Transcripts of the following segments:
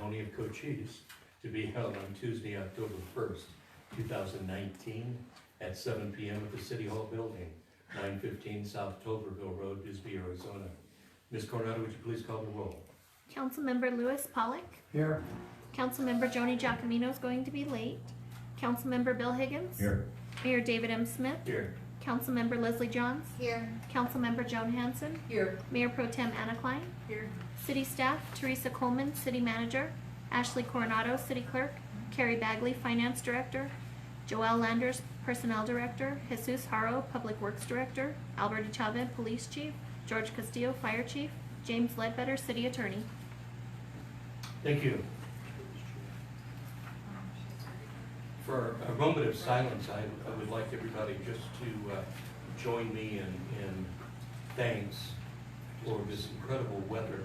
ceremony of Cochise to be held on Tuesday, October 1st, 2019 at 7 p.m. at the City Hall building, 915 South Toberville Road, Bisbee, Arizona. Ms. Coronado, would you please call the roll? Councilmember Lewis Pollock. Here. Councilmember Joni Giacomino is going to be late. Councilmember Bill Higgins. Here. Mayor David M. Smith. Here. Councilmember Leslie Johns. Here. Councilmember Joan Hanson. Here. Mayor Pro Tem Anna Klein. Here. City staff, Teresa Coleman, City Manager. Ashley Coronado, City Clerk. Carrie Bagley, Finance Director. Joelle Landers, Personnel Director. Jesus Haro, Public Works Director. Alberto Chavez, Police Chief. George Castillo, Fire Chief. James Ledbetter, City Attorney. Thank you. For a moment of silence, I would like everybody just to join me in thanks for this incredible weather.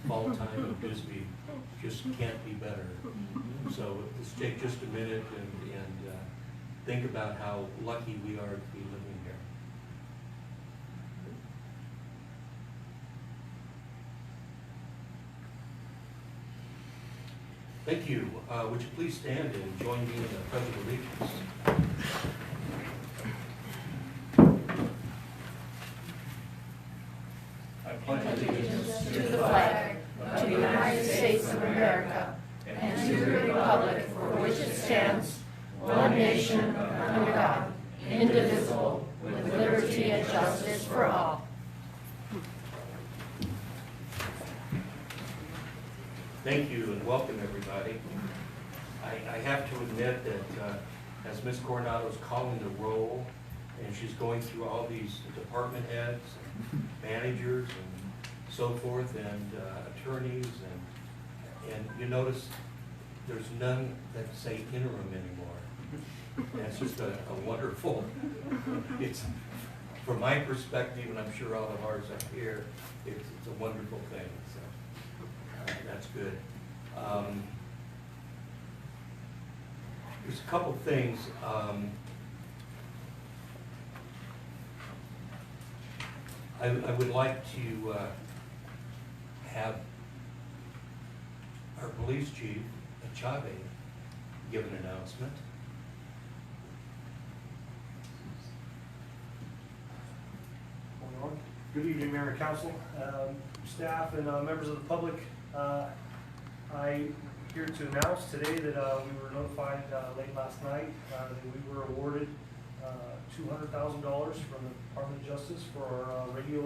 Fall time in Bisbee just can't be better. So let's take just a minute and think about how lucky we are to be living here. Thank you. Would you please stand and join me in the Pledge of Allegiance? I pledge allegiance to the flag of the United States of America and to the republic for which it stands, one nation, under God, indivisible, with liberty and justice for all. Thank you and welcome, everybody. I have to admit that as Ms. Coronado's calling the roll and she's going through all these department heads, and managers and so forth, and attorneys, and you notice there's none that say interim anymore. And it's just a wonderful, it's, from my perspective, and I'm sure all of ours up here, it's a wonderful thing. So that's good. There's a couple things. I would like to have our police chief, Chavez, give an announcement. Good evening, Mayor and Council, staff, and members of the public. I'm here to announce today that we were notified late last night that we were awarded $200,000 from the Department of Justice for our radio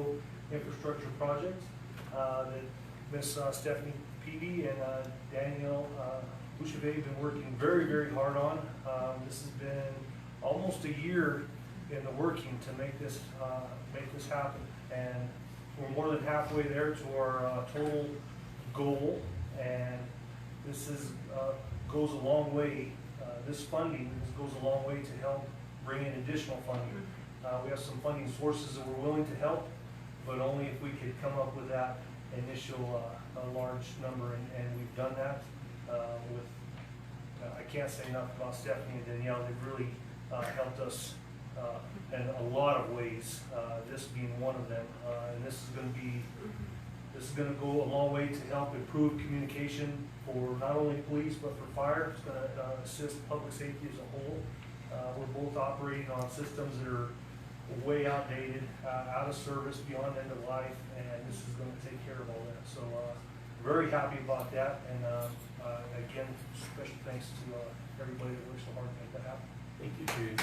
infrastructure project that Ms. Stephanie Peavy and Danielle Bouchevet have been working very, very hard on. This has been almost a year in the working to make this happen, and we're more than halfway there to our total goal. And this is goes a long way. This funding goes a long way to help bring in additional funding. We have some funding sources that we're willing to help, but only if we could come up with that initial large number, and we've done that with. I can't say enough about Stephanie and Danielle. They've really helped us in a lot of ways. This being one of them, and this is going to go a long way to help improve communication for not only police but for fire. It's going to assist public safety as a whole. We're both operating on systems that are way outdated, out of service, beyond end of life, and this is going to take care of all that. So very happy about that, and again, special thanks to everybody that works so hard to make that happen. Thank you, Chief.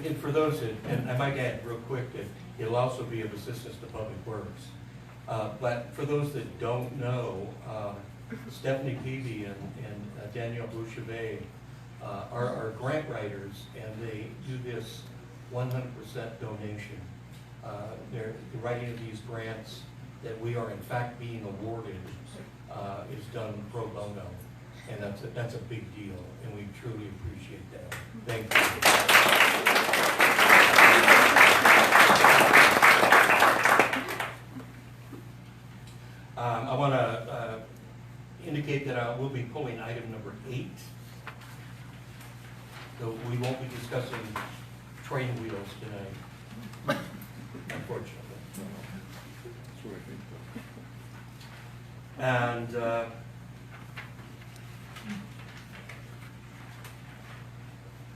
And for those that, and I might add real quick that it'll also be of assistance to Public Works. But for those that don't know, Stephanie Peavy and Danielle Bouchevet are our grant writers, and they do this 100% donation. The writing of these grants that we are in fact being awarded is done pro bono, and that's a big deal, and we truly appreciate that. Thank you. I want to indicate that I will be pulling item number 8. So we won't be discussing train wheels tonight, unfortunately. And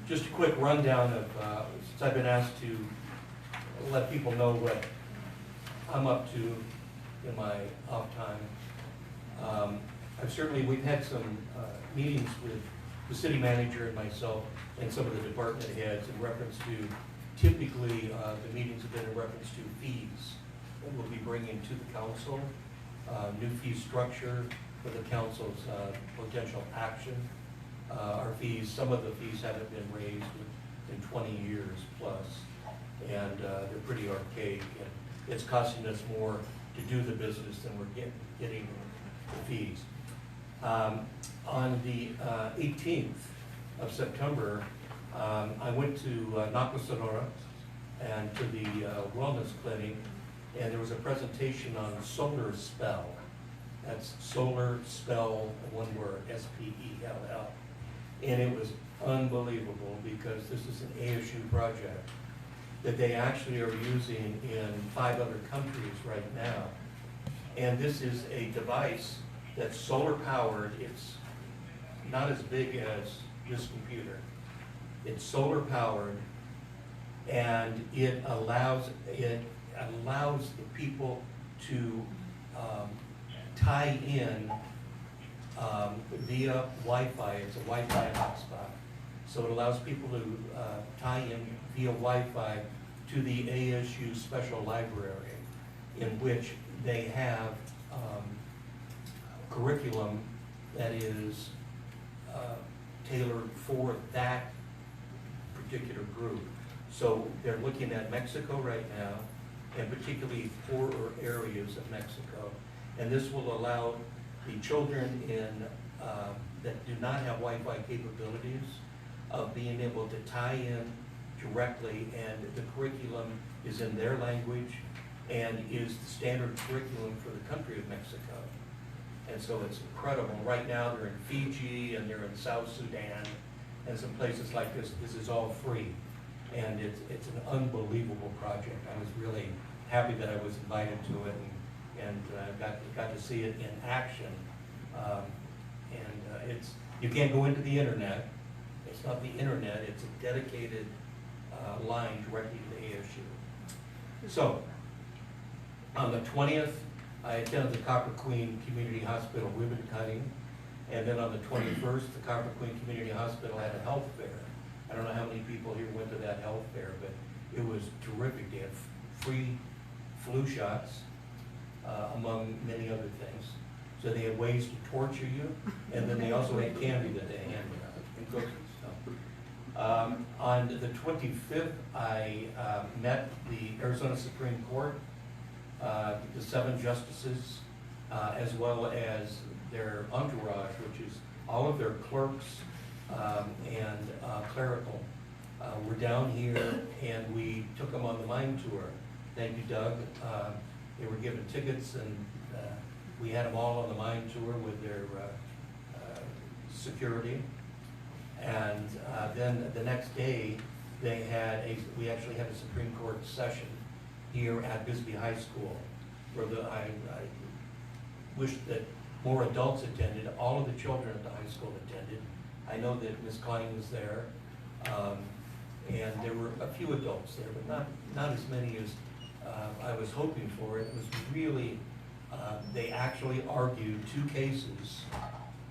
just a quick rundown of, since I've been asked to let people know what I'm up to in my off time. We've had some meetings with the city manager and myself and some of the department heads in reference to, typically, the meetings have been in reference to fees that we'll be bringing to the council, new fee structure for the council's potential action. Our fees, some of the fees haven't been raised in 20 years plus, and they're pretty archaic, and it's costing us more to do the business than we're getting the fees. On the 18th of September, I went to Napa, Sonora, and to the wellness clinic, and there was a presentation on solar spell. That's solar spell, one word, S-P-E-L-L. And it was unbelievable because this is an ASU project that they actually are using in 5 other countries right now. And this is a device that's solar powered. It's not as big as this computer. It's solar powered, and it allows the people to tie in via Wi-Fi. It's a Wi-Fi hotspot. So it allows people to tie in via Wi-Fi to the ASU Special Library, in which they have curriculum that is tailored for that particular group. So they're looking at Mexico right now, and particularly poorer areas of Mexico. And this will allow the children that do not have Wi-Fi capabilities of being able to tie in directly, and the curriculum is in their language and is the standard curriculum for the country of Mexico. And so it's incredible. Right now they're in Fiji and they're in South Sudan and some places like this. This is all free, and it's an unbelievable project. I was really happy that I was invited to it and got to see it in action. You can't go into the internet. It's not the internet. It's a dedicated line directly to the ASU. So on the 20th, I attended the Copper Queen Community Hospital ribbon cutting, and then on the 21st, the Copper Queen Community Hospital had a health fair. I don't know how many people here went to that health fair, but it was terrific. They had free flu shots, among many other things. So they had ways to torture you, and then they also had candy that they handed out, and cookies. So, on the 25th, I met the Arizona Supreme Court, the 7 justices, as well as their entourage, which is all of their clerks and clerical. We're down here, and we took them on the mine tour. Thank you, Doug. They were given tickets, and we had them all on the mine tour with their security. And then the next day, we actually had a Supreme Court session here at Bisbee High School, where I wish that more adults attended. All of the children at the high school attended. I know that Ms. Klein was there, and there were a few adults there, but not as many as I was hoping for. It was really, they actually argued 2 cases,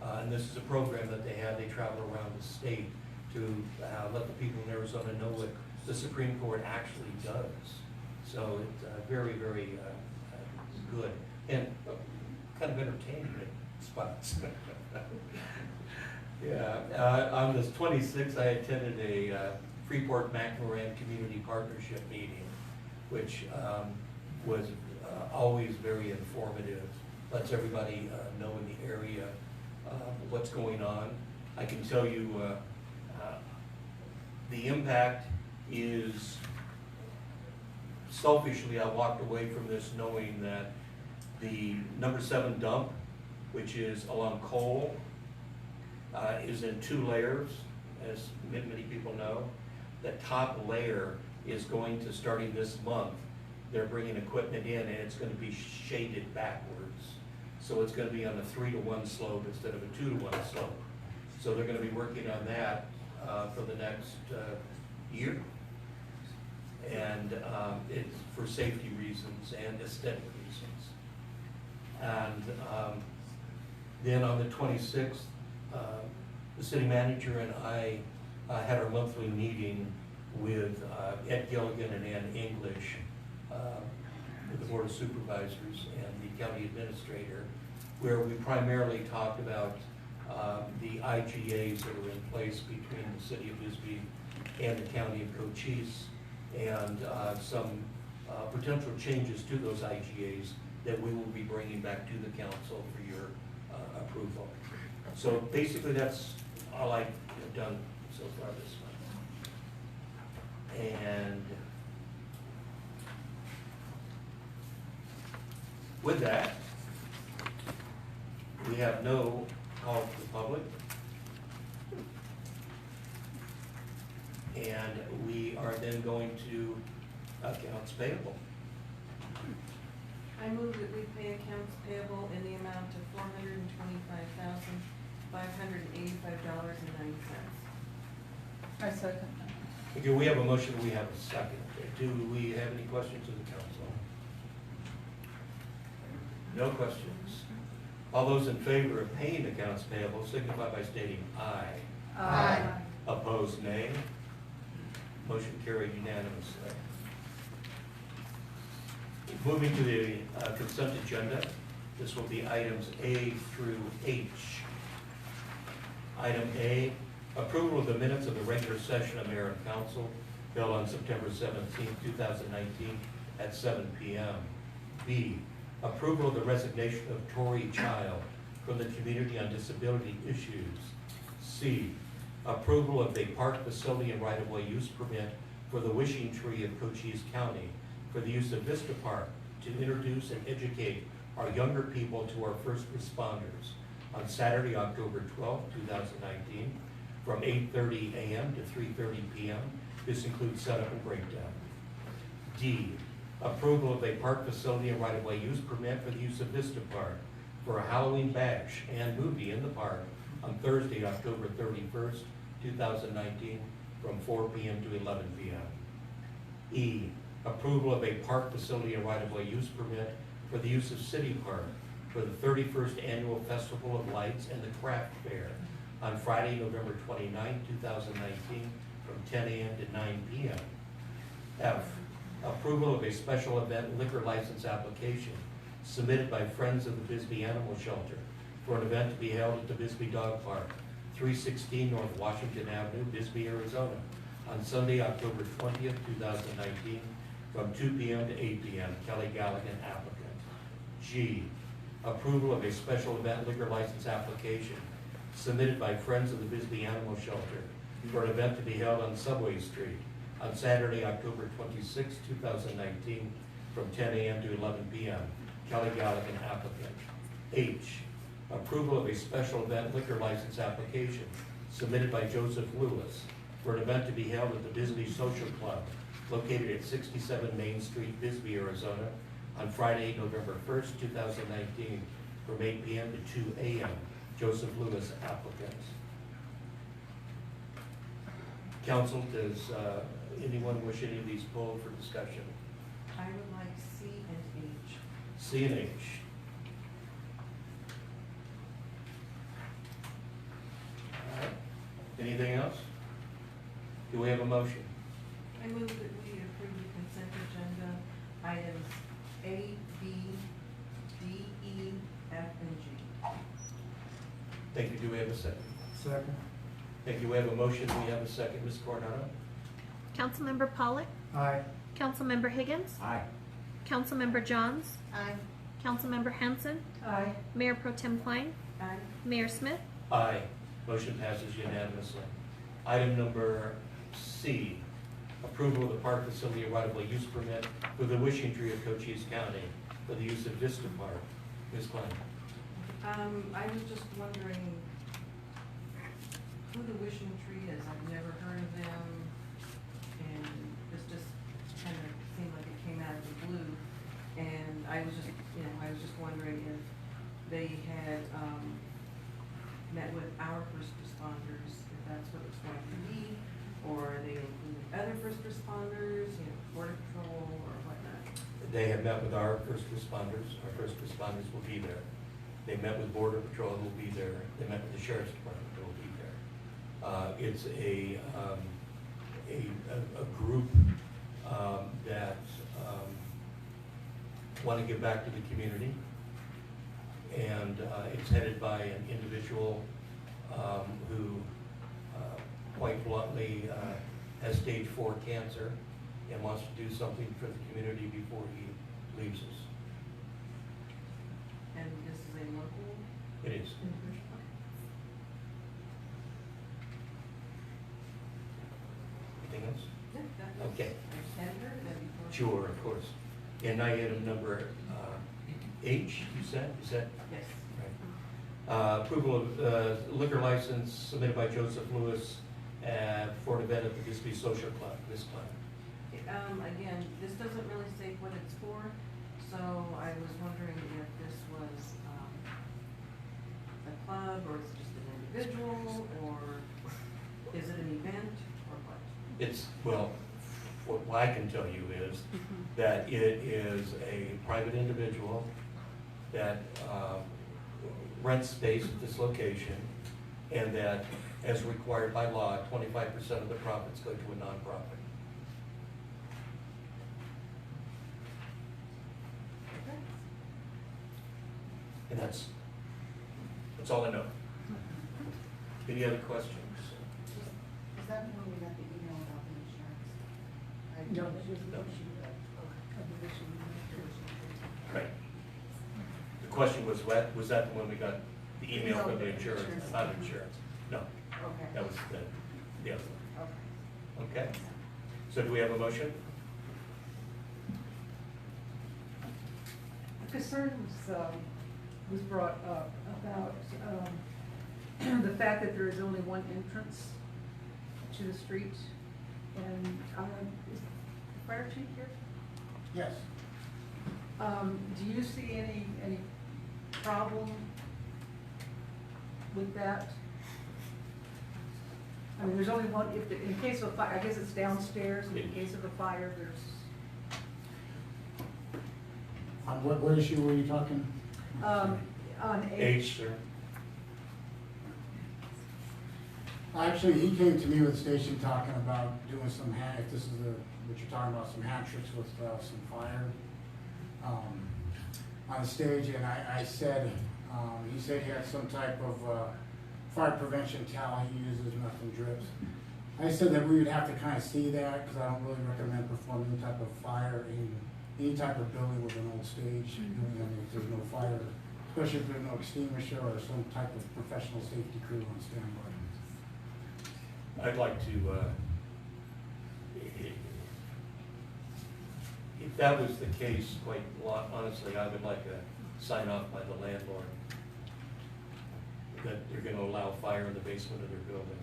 and this is a program that they have. They travel around the state to let the people in Arizona know what the Supreme Court actually does. So it's very, very good, and kind of entertaining at spots. Yeah, on the 26th, I attended a Freeport-McMoran Community Partnership meeting, which was always very informative. Lets everybody know in the area what's going on. I can tell you the impact is, selfishly, I walked away from this knowing that the number 7 dump, which is along Cole, is in 2 layers, as many people know. The top layer is going to, starting this month, they're bringing equipment in, and it's going to be shaded backwards. So it's gonna be on a 3-to-1 slope instead of a 2-to-1 slope. So they're gonna be working on that for the next year. And it's for safety reasons and aesthetic reasons. And then on the 26th, the city manager and I had our monthly meeting with Ed Gilligan and Ann English, with the Board of Supervisors and the county administrator, where we primarily talked about the IGAs that are in place between the city of Bisbee and the county of Cochise, and some potential changes to those IGAs that we will be bringing back to the council for your approval. So basically, that's all I have done so far this month. And with that, we have no call to the public. And we are then going to accounts payable. I move that we pay accounts payable in the amount of $425,585.09. I second. Okay, we have a motion, we have a second. Do we have any questions of the council? No questions. All those in favor of paying accounts payable signify by stating aye. Aye. Opposed, nay. Motion carried unanimously. Moving to the consent agenda, this will be items A through H. Item A, approval of the minutes of the regular session of mayor and council held on September 17, 2019 at 7 p.m. B, approval of the resignation of Tori Child from the Community on Disability Issues. C, approval of a park facility and right-of-way use permit for the Wishing Tree of Cochise County for the use of Vista Park to introduce and educate our younger people to our first responders on Saturday, October 12, 2019, from 8:30 a.m. to 3:30 p.m. This includes setup and breakdown. D, approval of a park facility and right-of-way use permit for the use of Vista Park for a Halloween bash and movie in the park on Thursday, October 31st, 2019, from 4 p.m. to 11 p.m. E, approval of a park facility and right-of-way use permit for the use of City Park for the 31st Annual Festival of Lights and the Craft Fair on Friday, November 29, 2019, from 10 a.m. to 9 p.m. F, approval of a special event liquor license application submitted by Friends of the Bisbee Animal Shelter for an event to be held at the Bisbee Dog Park, 316 North Washington Avenue, Bisbee, Arizona, on Sunday, October 20th, 2019, from 2 p.m. to 8 p.m. Kelly Galligan, applicant. G, approval of a special event liquor license application submitted by Friends of the Bisbee Animal Shelter for an event to be held on Subway Street on Saturday, October 26, 2019, from 10 a.m. to 11 p.m. Kelly Galligan, applicant. H, approval of a special event liquor license application submitted by Joseph Lewis for an event to be held at the Bisbee Social Club located at 67 Main Street, Bisbee, Arizona, on Friday, November 1st, 2019, from 8 p.m. to 2 a.m. Joseph Lewis, applicant. Council, does anyone wish any of these pulled for discussion? I would like C and H. C and H. All right. Anything else? Do we have a motion? I move that we approve the consent agenda items A, B, D, E, F, and G. Thank you. Do we have a second? Second. Thank you. We have a motion. We have a second. Ms. Coronado? Councilmember Pollock, Aye. Councilmember Higgins, Aye. Councilmember Johns, Aye. Councilmember Hanson, Aye. Mayor Pro Tem Klein, Aye. Mayor Smith. Aye. Motion passes unanimously. Item number C, approval of the park facility and right-of-way use permit for the Wishing Tree of Cochise County for the use of Vista Park. Ms. Klein? I was just wondering who the Wishing Tree is. I've never heard of them, and this just kind of seemed like it came out of the blue. And I was just, I was just wondering if they had, met with our first responders, if that's what it's going to be, or they included other first responders, you know, border patrol or whatnot. They have met with our first responders. Our first responders will be there. They met with Border Patrol, who will be there. They met with the Sheriff's Department, who will be there. It's a group that want to give back to the community. And it's headed by an individual who, quite bluntly, has stage 4 cancer and wants to do something for the community before he leaves us. And this is a local It is. individual? Anything else? Yeah, that was- Okay. I just hadn't heard of that before. Sure, of course. And item number H, you said, is that Yes. right? Approval of liquor license submitted by Joseph Lewis for an event at the Bisbee Social Club this time. Again, this doesn't really say what it's for, so I was wondering if this was, a club, or is it just an individual, or is it an event, or what? It's, well, what I can tell you is that it is a private individual that rents space at this location, and that, as required by law, 25% of the profits go to a nonprofit. Okay. And that's all I know. Any other questions? Is that when we got the email about the insurance? No, it was No. the issue of the issue with Right. The question was, was that when we got the email from the insurance, not insurance? No, Okay. that was the other one. Okay. Okay? So do we have a motion? A concern was brought up about the fact that there is only one entrance to the street. And is the fire chief here? Yes. Do you see any problem with that? I mean, there's only one, in case of a fire, I guess it's downstairs, and in case of a fire, there's, On what issue were you talking? on H, sir. Actually, he came to me with the station talking about doing some if this is what you're talking about, some hat tricks with some fire on the stage, and I said, he said he had some type of fire prevention towel he uses, nothing drips. I said that we would have to kind of see that, because I don't really recommend performing any type of fire in any type of building with an old stage. I mean, if there's no fire, especially if there's no extinguisher or some type of professional safety crew on standby. I'd like to, if that was the case, quite honestly, I would like a sign off by the landlord that they're gonna allow fire in the basement of their building.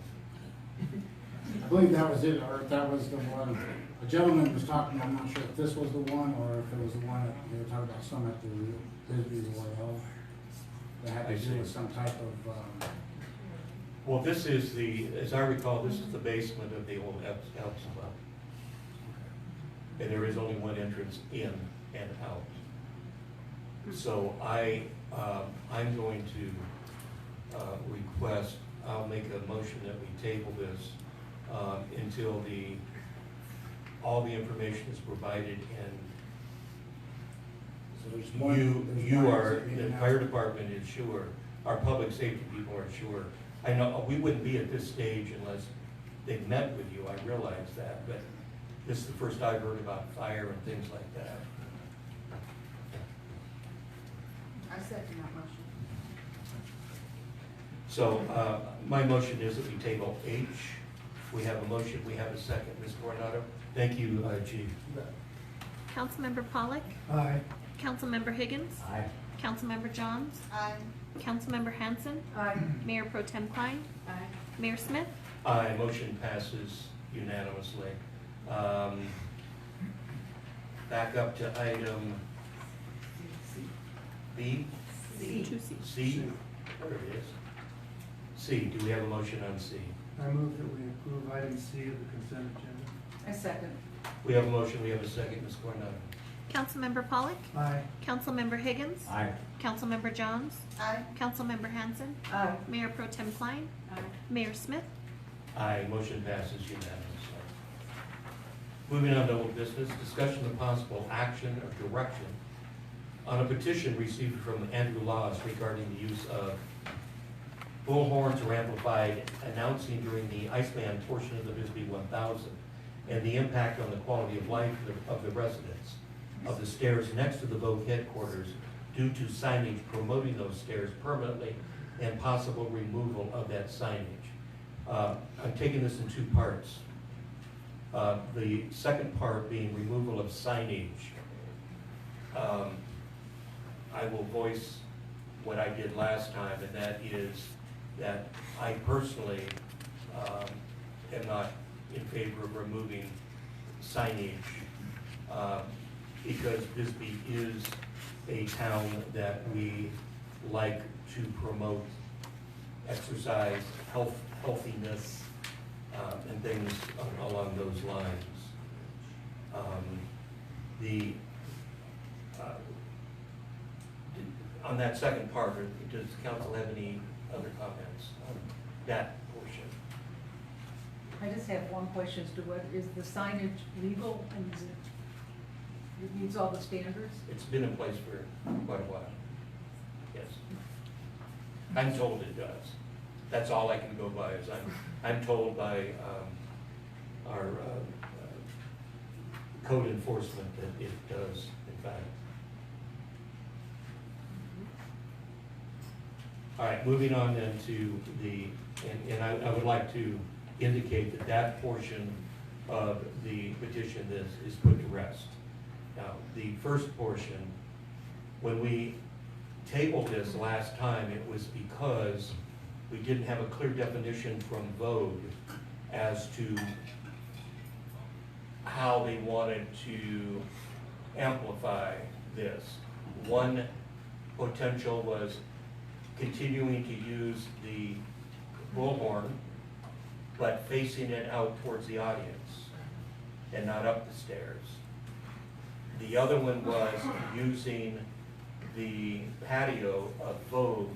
I believe that was it, or if that was the one, a gentleman was talking, I'm not sure if this was the one, or if it was the one that they were talking about, some at the Bisbee Royale. That had I to see. do with some type of, Well, this is as I recall, this is the basement of the old Elks Club. And there is only one entrance in and out. So I'm going to request, I'll make a motion that we table this until all the information is provided, and so there's one. there's you one are, exit in the and out. fire department is sure, our public safety people are sure. I know, we wouldn't be at this stage unless they met with you, I realize that, but this is the first I've heard about fire and things like that. I second that motion. So, my motion is that we table H. We have a motion, we have a second. Ms. Coronado? Thank you, Chief. Councilmember Pollak, Aye. Councilmember Higgins, Aye. Councilmember Johns, Aye. Councilmember Hanson, Aye. Mayor Pro Tem Klein, Aye. Mayor Smith. Aye, motion passes unanimously. Back up to item B. C. 2C. C, there it is. C, do we have a motion on C? I move that we approve item C of the consent agenda. I second. We have a motion, we have a second, Ms. Coronado. Councilmember Pollock, Aye. Councilmember Higgins, Aye. Councilmember Johns, Aye. Councilmember Hanson, Aye. Mayor Pro Tem Klein, Aye. Mayor Smith. Aye, motion passes unanimously. Moving on to old business, discussion of possible action or direction on a petition received from Andrew Laws regarding the use of bullhorns or amplified announcing during the Iceman portion of the Bisbee 1000 and the impact on the quality of life of the residents of the stairs next to the Vogue headquarters due to signage promoting those stairs permanently and possible removal of that signage. I'm taking this in two parts. The second part being removal of signage. I will voice what I did last time, and that is that I personally am not in favor of removing signage because Bisbee is a town that we like to promote exercise, healthiness, and things along those lines. On that second part, does council have any other comments on that portion? I just have one question as to what, is the signage legal and is it meets all the standards? It's been in place for quite a while. Yes. I'm told it does. That's all I can go by is I'm told by our code enforcement that it does, in fact. All right, moving on then to the, and I would like to indicate that that portion of the petition is put to rest. Now, the first portion, when we tabled this last time, it was because we didn't have a clear definition from Vogue as to how they wanted to amplify this. One potential was continuing to use the bullhorn, but facing it out towards the audience and not up the stairs. The other one was using the patio of Vogue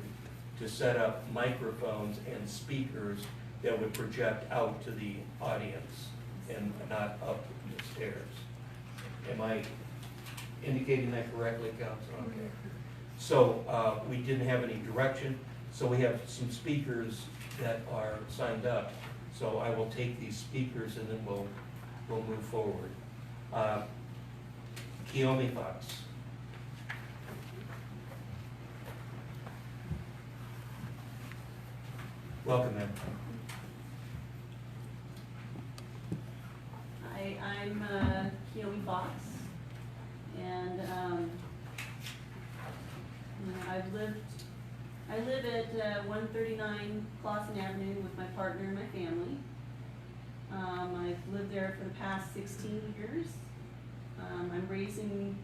to set up microphones and speakers that would project out to the audience and not up the stairs. Am I indicating that correctly, Council? Okay. So we didn't have any direction, so we have some speakers that are signed up. So I will take these speakers and then we'll move forward. Kiyomi Fox. Welcome, ma'am. Hi, I'm Kiyomi Fox, and I live at 139 Clausen Avenue with my partner and my family. I've lived there for the past 16 years. I'm raising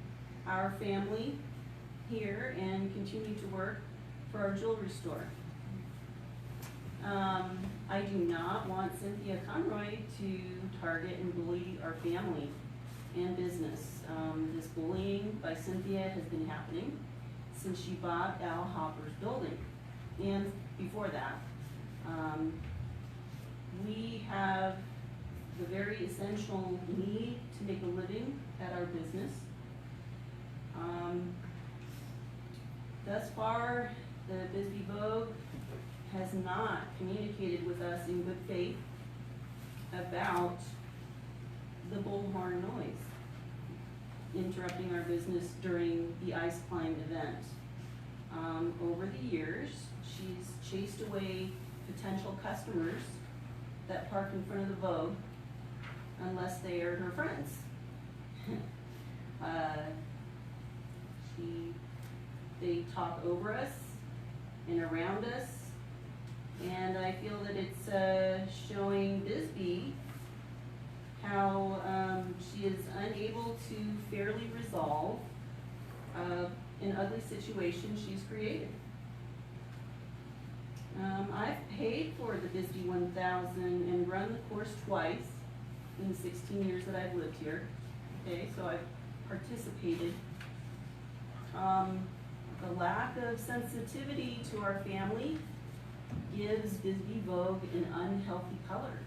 our family here and continue to work for our jewelry store. I do not want Cynthia Conroy to target and bully our family and business. This bullying by Cynthia has been happening since she bought Al Hopper's building, and before that. We have the very essential need to make a living at our business. Thus far, the Bisbee Vogue has not communicated with us in good faith about the bullhorn noise interrupting our business during the Ice Climb event. Over the years, she's chased away potential customers that park in front of the Vogue unless they are her friends. They talk over us and around us, and I feel that it's showing Bisbee how she is unable to fairly resolve and ugly situation she's created. I've paid for the Bisbee 1000 and run the course twice in the 16 years that I've lived here. Okay, so I've participated. The lack of sensitivity to our family gives Bisbee Vogue an unhealthy color.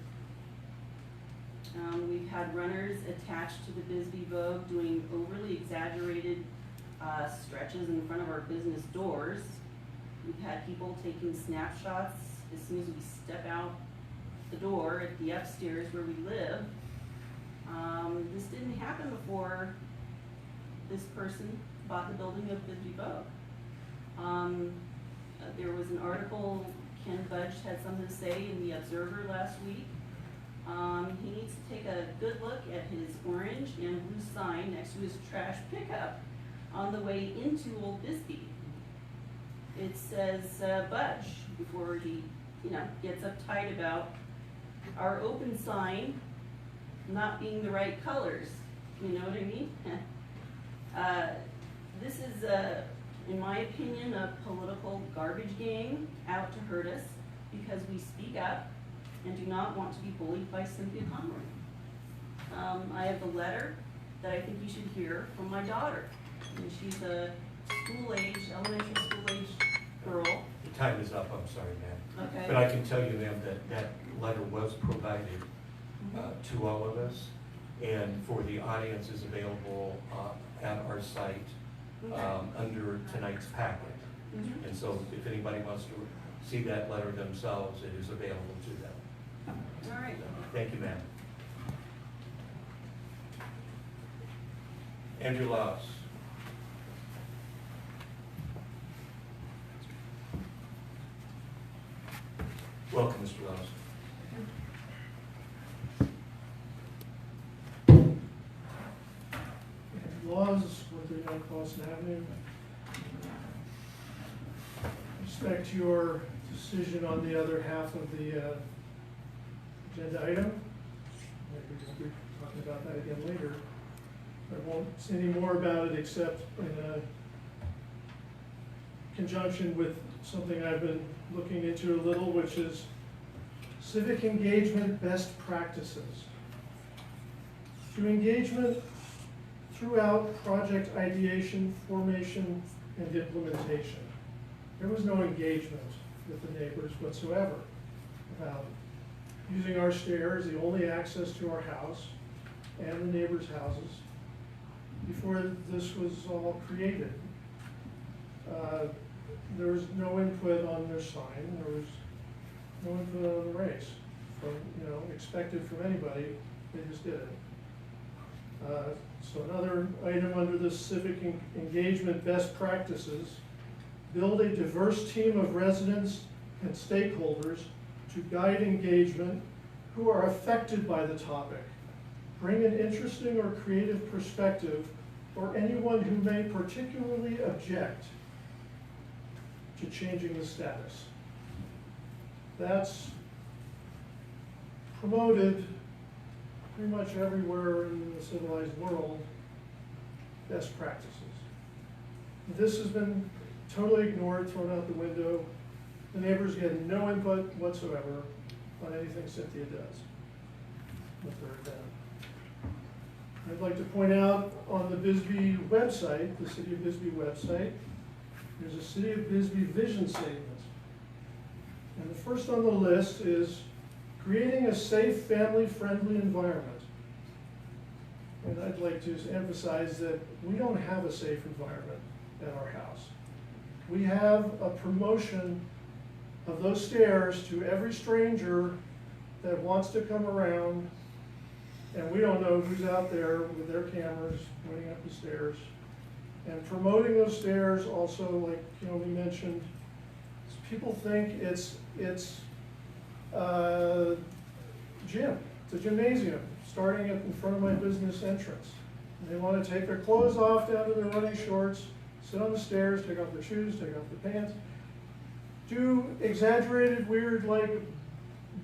We've had runners attached to the Bisbee Vogue doing overly exaggerated stretches in front of our business doors. We've had people taking snapshots as soon as we step out the door at the upstairs where we live. This didn't happen before this person bought the building of Bisbee Vogue. There was an article, Ken Budge had something to say in the Observer last week. He needs to take a good look at his orange and blue sign next to his trash pickup on the way into Old Bisbee. It says Budge before he, gets uptight about our open sign not being the right colors. You know what I mean? This is, in my opinion, a political garbage game out to hurt us because we speak up and do not want to be bullied by Cynthia Conroy. I have the letter that I think you should hear from my daughter. And she's a elementary school-age girl. The time is up, I'm sorry, ma'am. Okay. But I can tell you, ma'am, that letter was provided to all of us, and for the audience is available at our site under tonight's packet. And so if anybody wants to see that letter themselves, it is available to them. All right. Thank you, ma'am. Andrew Laus. Welcome, Mr. Laus. Laws, what they're going to call Boston Avenue. Respect your decision on the other half of the agenda item. Maybe we'll be talking about that again later. I won't say any more about it except in conjunction with something I've been looking into a little, which is civic engagement best practices. Through engagement throughout project ideation, formation, and implementation. There was no engagement with the neighbors whatsoever about using our stairs, the only access to our house and the neighbors' houses before this was all created. There was no input on their sign. There was no input on the race from, expected from anybody. They just did it. So another item under the civic engagement best practices, build a diverse team of residents and stakeholders to guide engagement who are affected by the topic. Bring an interesting or creative perspective or anyone who may particularly object to changing the status. That's promoted pretty much everywhere in the civilized world, best practices. This has been totally ignored, thrown out the window. The neighbors get no input whatsoever on anything Cynthia does with her event. I'd like to point out on the Bisbee website, the City of Bisbee website, there's a City of Bisbee vision statement. And the first on the list is creating a safe, family-friendly environment. And I'd like to emphasize that we don't have a safe environment at our house. We have a promotion of those stairs to every stranger that wants to come around, and we don't know who's out there with their cameras pointing up the stairs. And promoting those stairs also, like we mentioned, people think it's gym, it's a gymnasium, starting in front of my business entrance. And they want to take their clothes off down to their running shorts, sit on the stairs, take off their shoes, take off their pants, do exaggerated, weird, like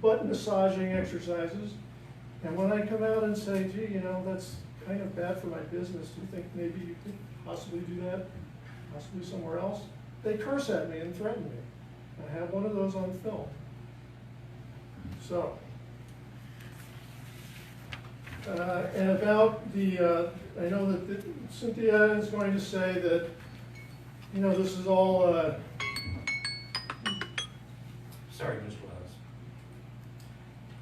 butt massaging exercises. And when I come out and say, gee, that's kind of bad for my business, do you think maybe you could possibly do that? possibly somewhere else, they curse at me and threaten me. I have one of those on film. So, and about the, I know that Cynthia is going to say that, you know, this is all, Sorry, Mr. Wells.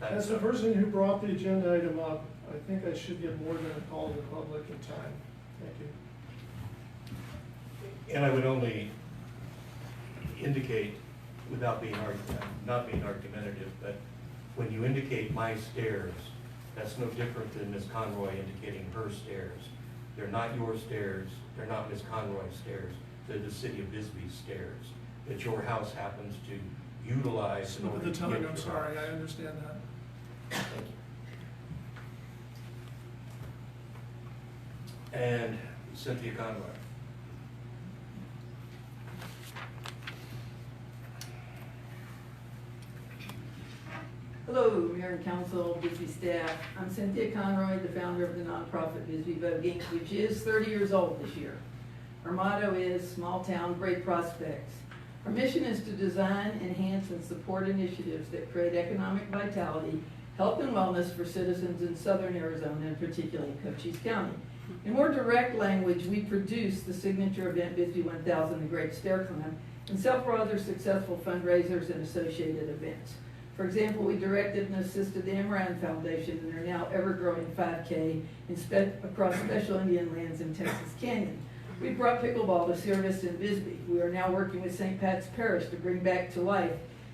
as the person who brought the agenda item up, I think I should get more than a call to the public in time. Thank you. And I would only indicate, without being not being argumentative, but when you indicate my stairs, that's no different than Ms. Conroy indicating her stairs. They're not your stairs, they're not Ms. Conroy's stairs, they're the city of Bisbee's stairs that your house happens to utilize in Slip order of the to tongue, get I'm your sorry, house. I understand that. Thank you. And Cynthia Conroy. Hello, Mayor and Council, Bisbee staff. I'm Cynthia Conroy, the founder of the nonprofit Bisbee Vogue Inc., which is 30 years old this year. Our motto is small town, great prospects. Our mission is to design, enhance, and support initiatives that create economic vitality, health and wellness for citizens in southern Arizona, and particularly Cochise County. In more direct language, we produce the signature event Bisbee 1000, the Great Stair Climb, and several other successful fundraisers and associated events. For example, we directed and assisted the Amaran Foundation in their now ever-growing 5K across special Indian lands in Texas Canyon. We brought pickleball to Sierra Vista and Bisbee. We are now working with St. Pat's Parish to bring back to life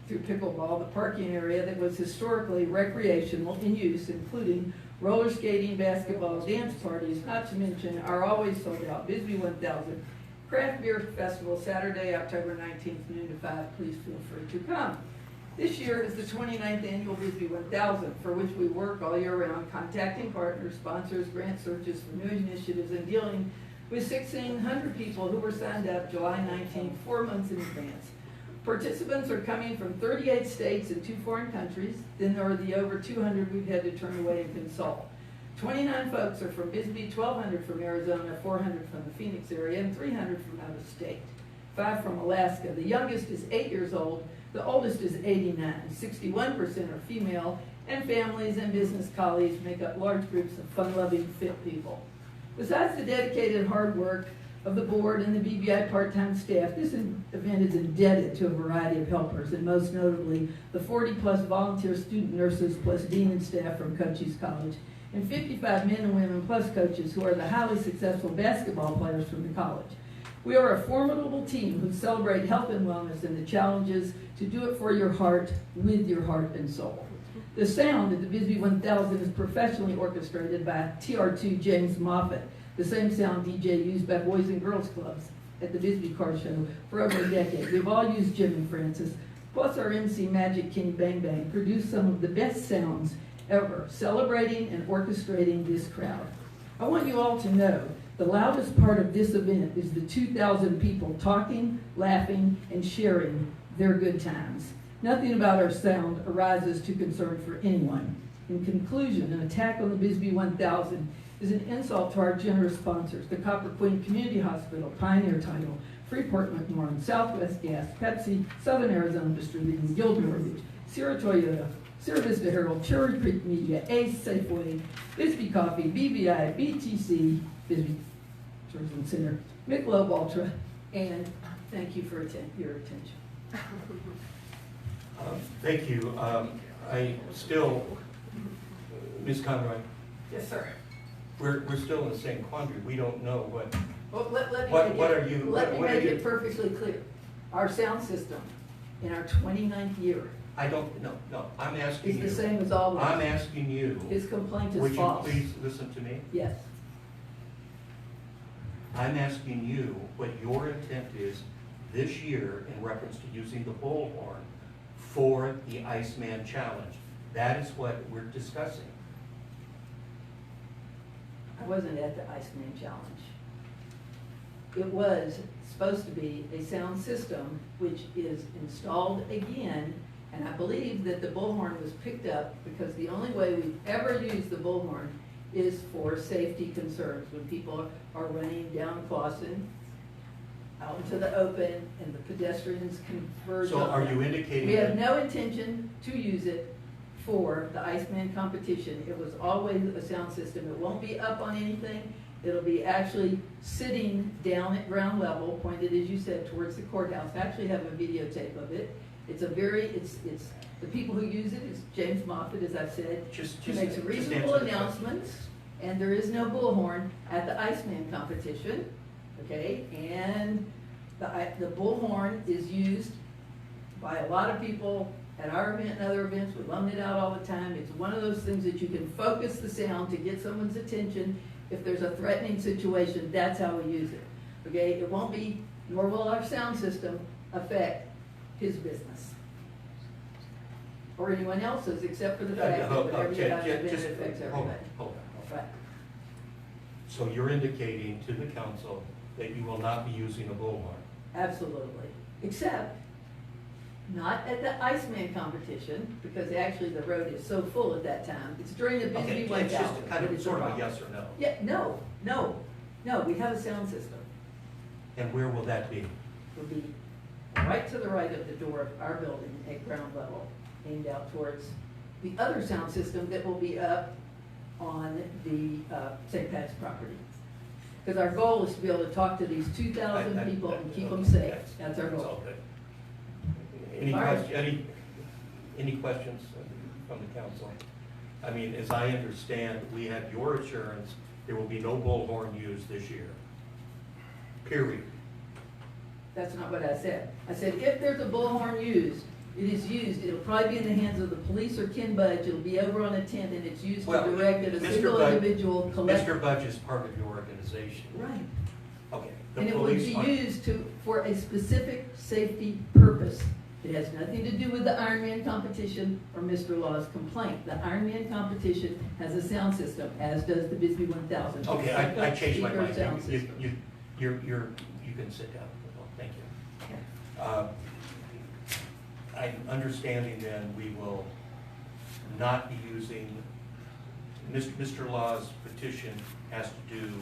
through pickleball the parking area that was historically recreational in use, including roller skating, basketball, dance parties, not to mention our always sold out Bisbee 1000 Craft Beer Festival, Saturday, October 19th, noon to 5. Please feel free to come. This year is the 29th annual Bisbee 1000, for which we work all year round, contacting partners, sponsors, grant searches for new initiatives, and dealing with 1,600 people who were signed up July 19th, 4 months in advance. Participants are coming from 38 states and 2 foreign countries. Then there are the over 200 we've had to turn away and consult. 29 folks are from Bisbee, 1,200 from Arizona, 400 from the Phoenix area, and 300 from out of state. 5 from Alaska. The youngest is 8 years old. The oldest is 89. 61% are female, and families and business colleagues make up large groups of fun-loving, fit people. Besides the dedicated hard work of the board and the BVI part-time staff, this event is indebted to a variety of helpers, and most notably the 40-plus volunteer student nurses plus dean and staff from Cochise College, and 55 men and women plus coaches who are the highly successful basketball players from the college. We are a formidable team who celebrate health and wellness and the challenges to do it for your heart, with your heart and soul. The sound at the Bisbee 1000 is professionally orchestrated by TR2 James Moffett, the same sound DJ used by Boys and Girls Clubs at the Bisbee Car Show for over a decade. We've all used Jim and Francis, plus our MC Magic Kenny Bang Bang, produced some of the best sounds ever, celebrating and orchestrating this crowd. I want you all to know the loudest part of this event is the 2,000 people talking, laughing, and sharing their good times. Nothing about our sound arises to concern for anyone. In conclusion, an attack on the Bisbee 1000 is an insult to our generous sponsors, the Copper Queen Community Hospital, Pioneer Title, Freeport McMorran, Southwest Gas, Pepsi, Southern Arizona Distributing, Guild Mortgage, Sierra Toyota, Sierra Vista Herald, Cherry Creek Media, Ace, Safeway, Bisbee Coffee, BVI, BTC, Bisbee Tourism Center, Michelob Ultra, and thank you for your attention. Thank you. I still, Ms. Conroy, Yes, sir. we're still in the same quandary. We don't know what, Well, let me what make it perfectly clear. Our sound system in our 29th year I don't, no, I'm asking is you. the same as always. I'm asking you. His complaint is Would you false. please listen to me? Yes. I'm asking you what your intent is this year in reference to using the bullhorn for the Iceman Challenge. That is what we're discussing. I wasn't at the Iceman Challenge. It was supposed to be a sound system which is installed again, and I believe that the bullhorn was picked up because the only way we've ever used the bullhorn is for safety concerns. When people are running down Clausen out into the open and the pedestrians converge. So on are that. you indicating We have that? no intention to use it for the Iceman competition. It was always a sound system. It won't be up on anything. It'll be actually sitting down at ground level, pointed, as you said, towards the courthouse. I actually have a videotape of it. It's the people who use it is James Moffitt, as I've said. He makes reasonable answer the announcements, and there is no bullhorn at the Iceman competition, okay? And the bullhorn is used by a lot of people at our event and other events. We loan it out all the time. It's one of those things that you can focus the sound to get someone's attention. If there's a threatening situation, that's how we use it, okay? It won't be, nor will our sound system affect his business. Or anyone else's, except for the fact that whenever you have an event, it affects everybody. Hold on. Right. So you're indicating to the council that you will not be using a bullhorn? Absolutely. Except, not at the Iceman competition, because actually the road is so full at that time. It's during the Okay, Bisbee 1000. it's just kind but of it's sort of a wrong. yes or no. Yeah, no, we have a sound system. And where will that be? It'll be right to the right of the door of our building at ground level, aimed out towards the other sound system that will be up on the St. Pat's property. Because our goal is to be able to talk to these 2,000 people and keep them safe. That's our That's goal. all good. Any All right. any questions from the council? I mean, as I understand, we have your assurance there will be no bullhorn used this year. Period. That's not what I said. I said, if there's a bullhorn used, it is used, it'll probably be in the hands of the police or Ken Budge, it'll be over on a tent, and it's used to Well, direct at a Mr. single Budge- individual collect. Mr. Budge is part of your organization. Right. Okay. The And it would police be are- used for a specific safety purpose. It has nothing to do with the Ironman competition or Mr. Law's complaint. The Ironman competition has a sound system, as does the Bisbee 1000. Okay, I changed my Speaker mind. sound You system. can sit down. Thank you. I'm understanding then we will not be using, Mr. Law's petition has to do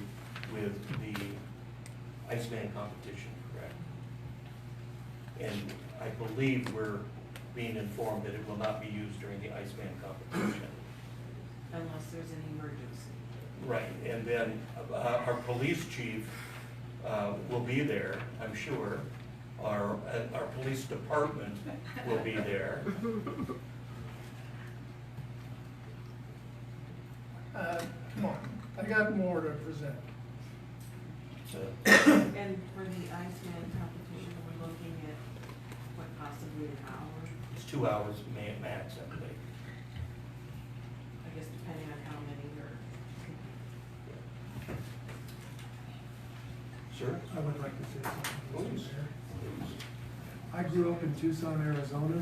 with the Iceman competition, correct? And I believe we're being informed that it will not be used during the Iceman competition. Unless there's an emergency. Right, and then our police chief will be there, I'm sure. Our police department will be there. Come on, I got more to present. And for the Iceman competition, we're looking at, what, possibly an hour? It's 2 hours max, I believe. I guess depending on how many are. Sure. I would like to say something, Please. Mr. Mayor. I grew up in Tucson, Arizona,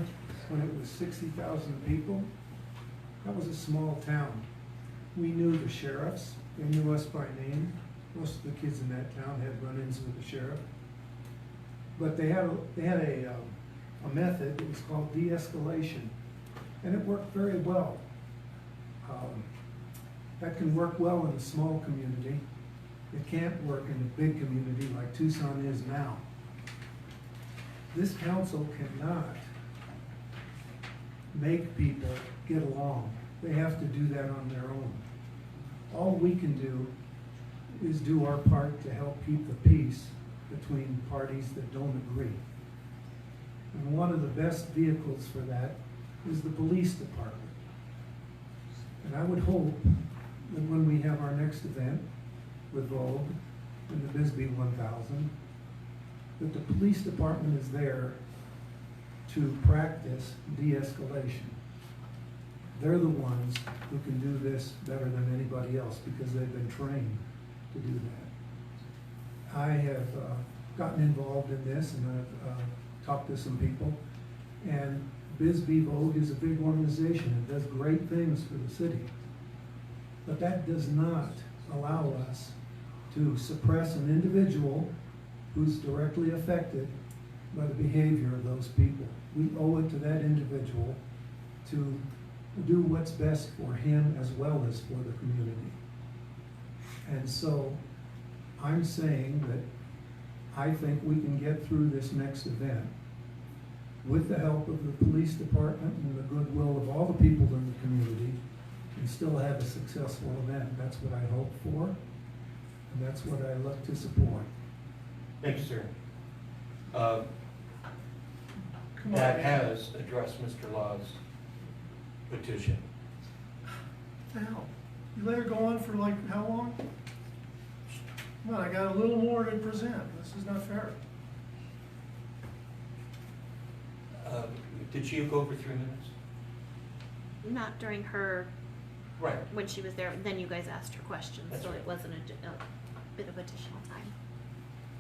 when it was 60,000 people. That was a small town. We knew the sheriffs, they knew us by name. Most of the kids in that town had run-ins with the sheriff. But they had a method, it was called de-escalation, and it worked very well. That can work well in a small community. It can't work in a big community like Tucson is now. This council cannot make people get along. They have to do that on their own. All we can do is do our part to help keep the peace between parties that don't agree. And one of the best vehicles for that is the police department. And I would hope that when we have our next event with Vogue and the Bisbee 1000, that the police department is there to practice de-escalation. They're the ones who can do this better than anybody else because they've been trained to do that. I have gotten involved in this, and I've talked to some people, and Bisbee Vogue is a big organization. It does great things for the city. But that does not allow us to suppress an individual who's directly affected by the behavior of those people. We owe it to that individual to do what's best for him as well as for the community. And so I'm saying that I think we can get through this next event with the help of the police department and the goodwill of all the people in the community and still have a successful event. That's what I hope for, and that's what I look to support. Thank you, sir. Come That on. has addressed Mr. Law's petition. What the hell? You let her go on for like, how long? Come on, I got a little more to present. This is not fair. Did she go over 3 minutes? Not during her, Right. when she was there, then you guys asked her questions, That's so right. it wasn't a bit of additional time.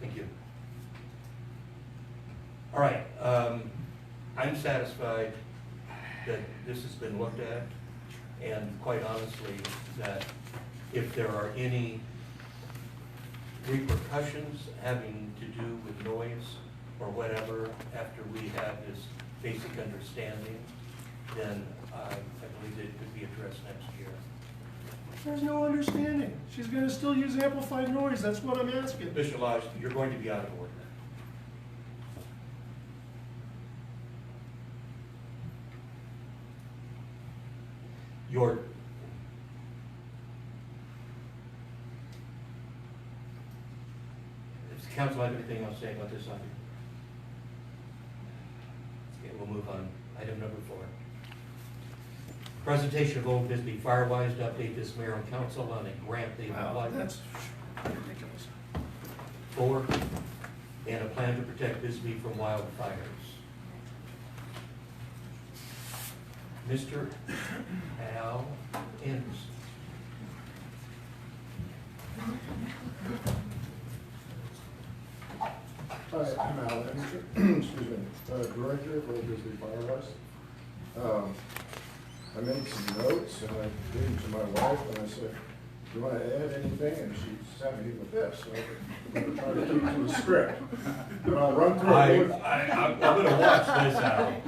Thank you. All right, I'm satisfied that this has been looked at, and quite honestly, that if there are any repercussions having to do with noise or whatever, after we have this basic understanding, then I believe it could be addressed next year. There's no understanding. She's gonna still use amplified noise. That's what I'm asking. Mr. Lodge, you're going to be out of order. Your, does the council have anything else to say about this item? Okay, we'll move on. Item number 4. Presentation of Old Bisbee Firewise to update this mayor and council on a grant they've applied That's ridiculous. for and a plan to protect Bisbee from wildfires. Mr. Al Anderson. Hi, I'm Al Henderson, excuse me, Director of Old Bisbee Firewise. I made some notes and I gave them to my wife and I said, do you want to add anything? And she sent me with this, so I'm going to try to keep to the script. But I'll run through it. I'm gonna watch this, Al.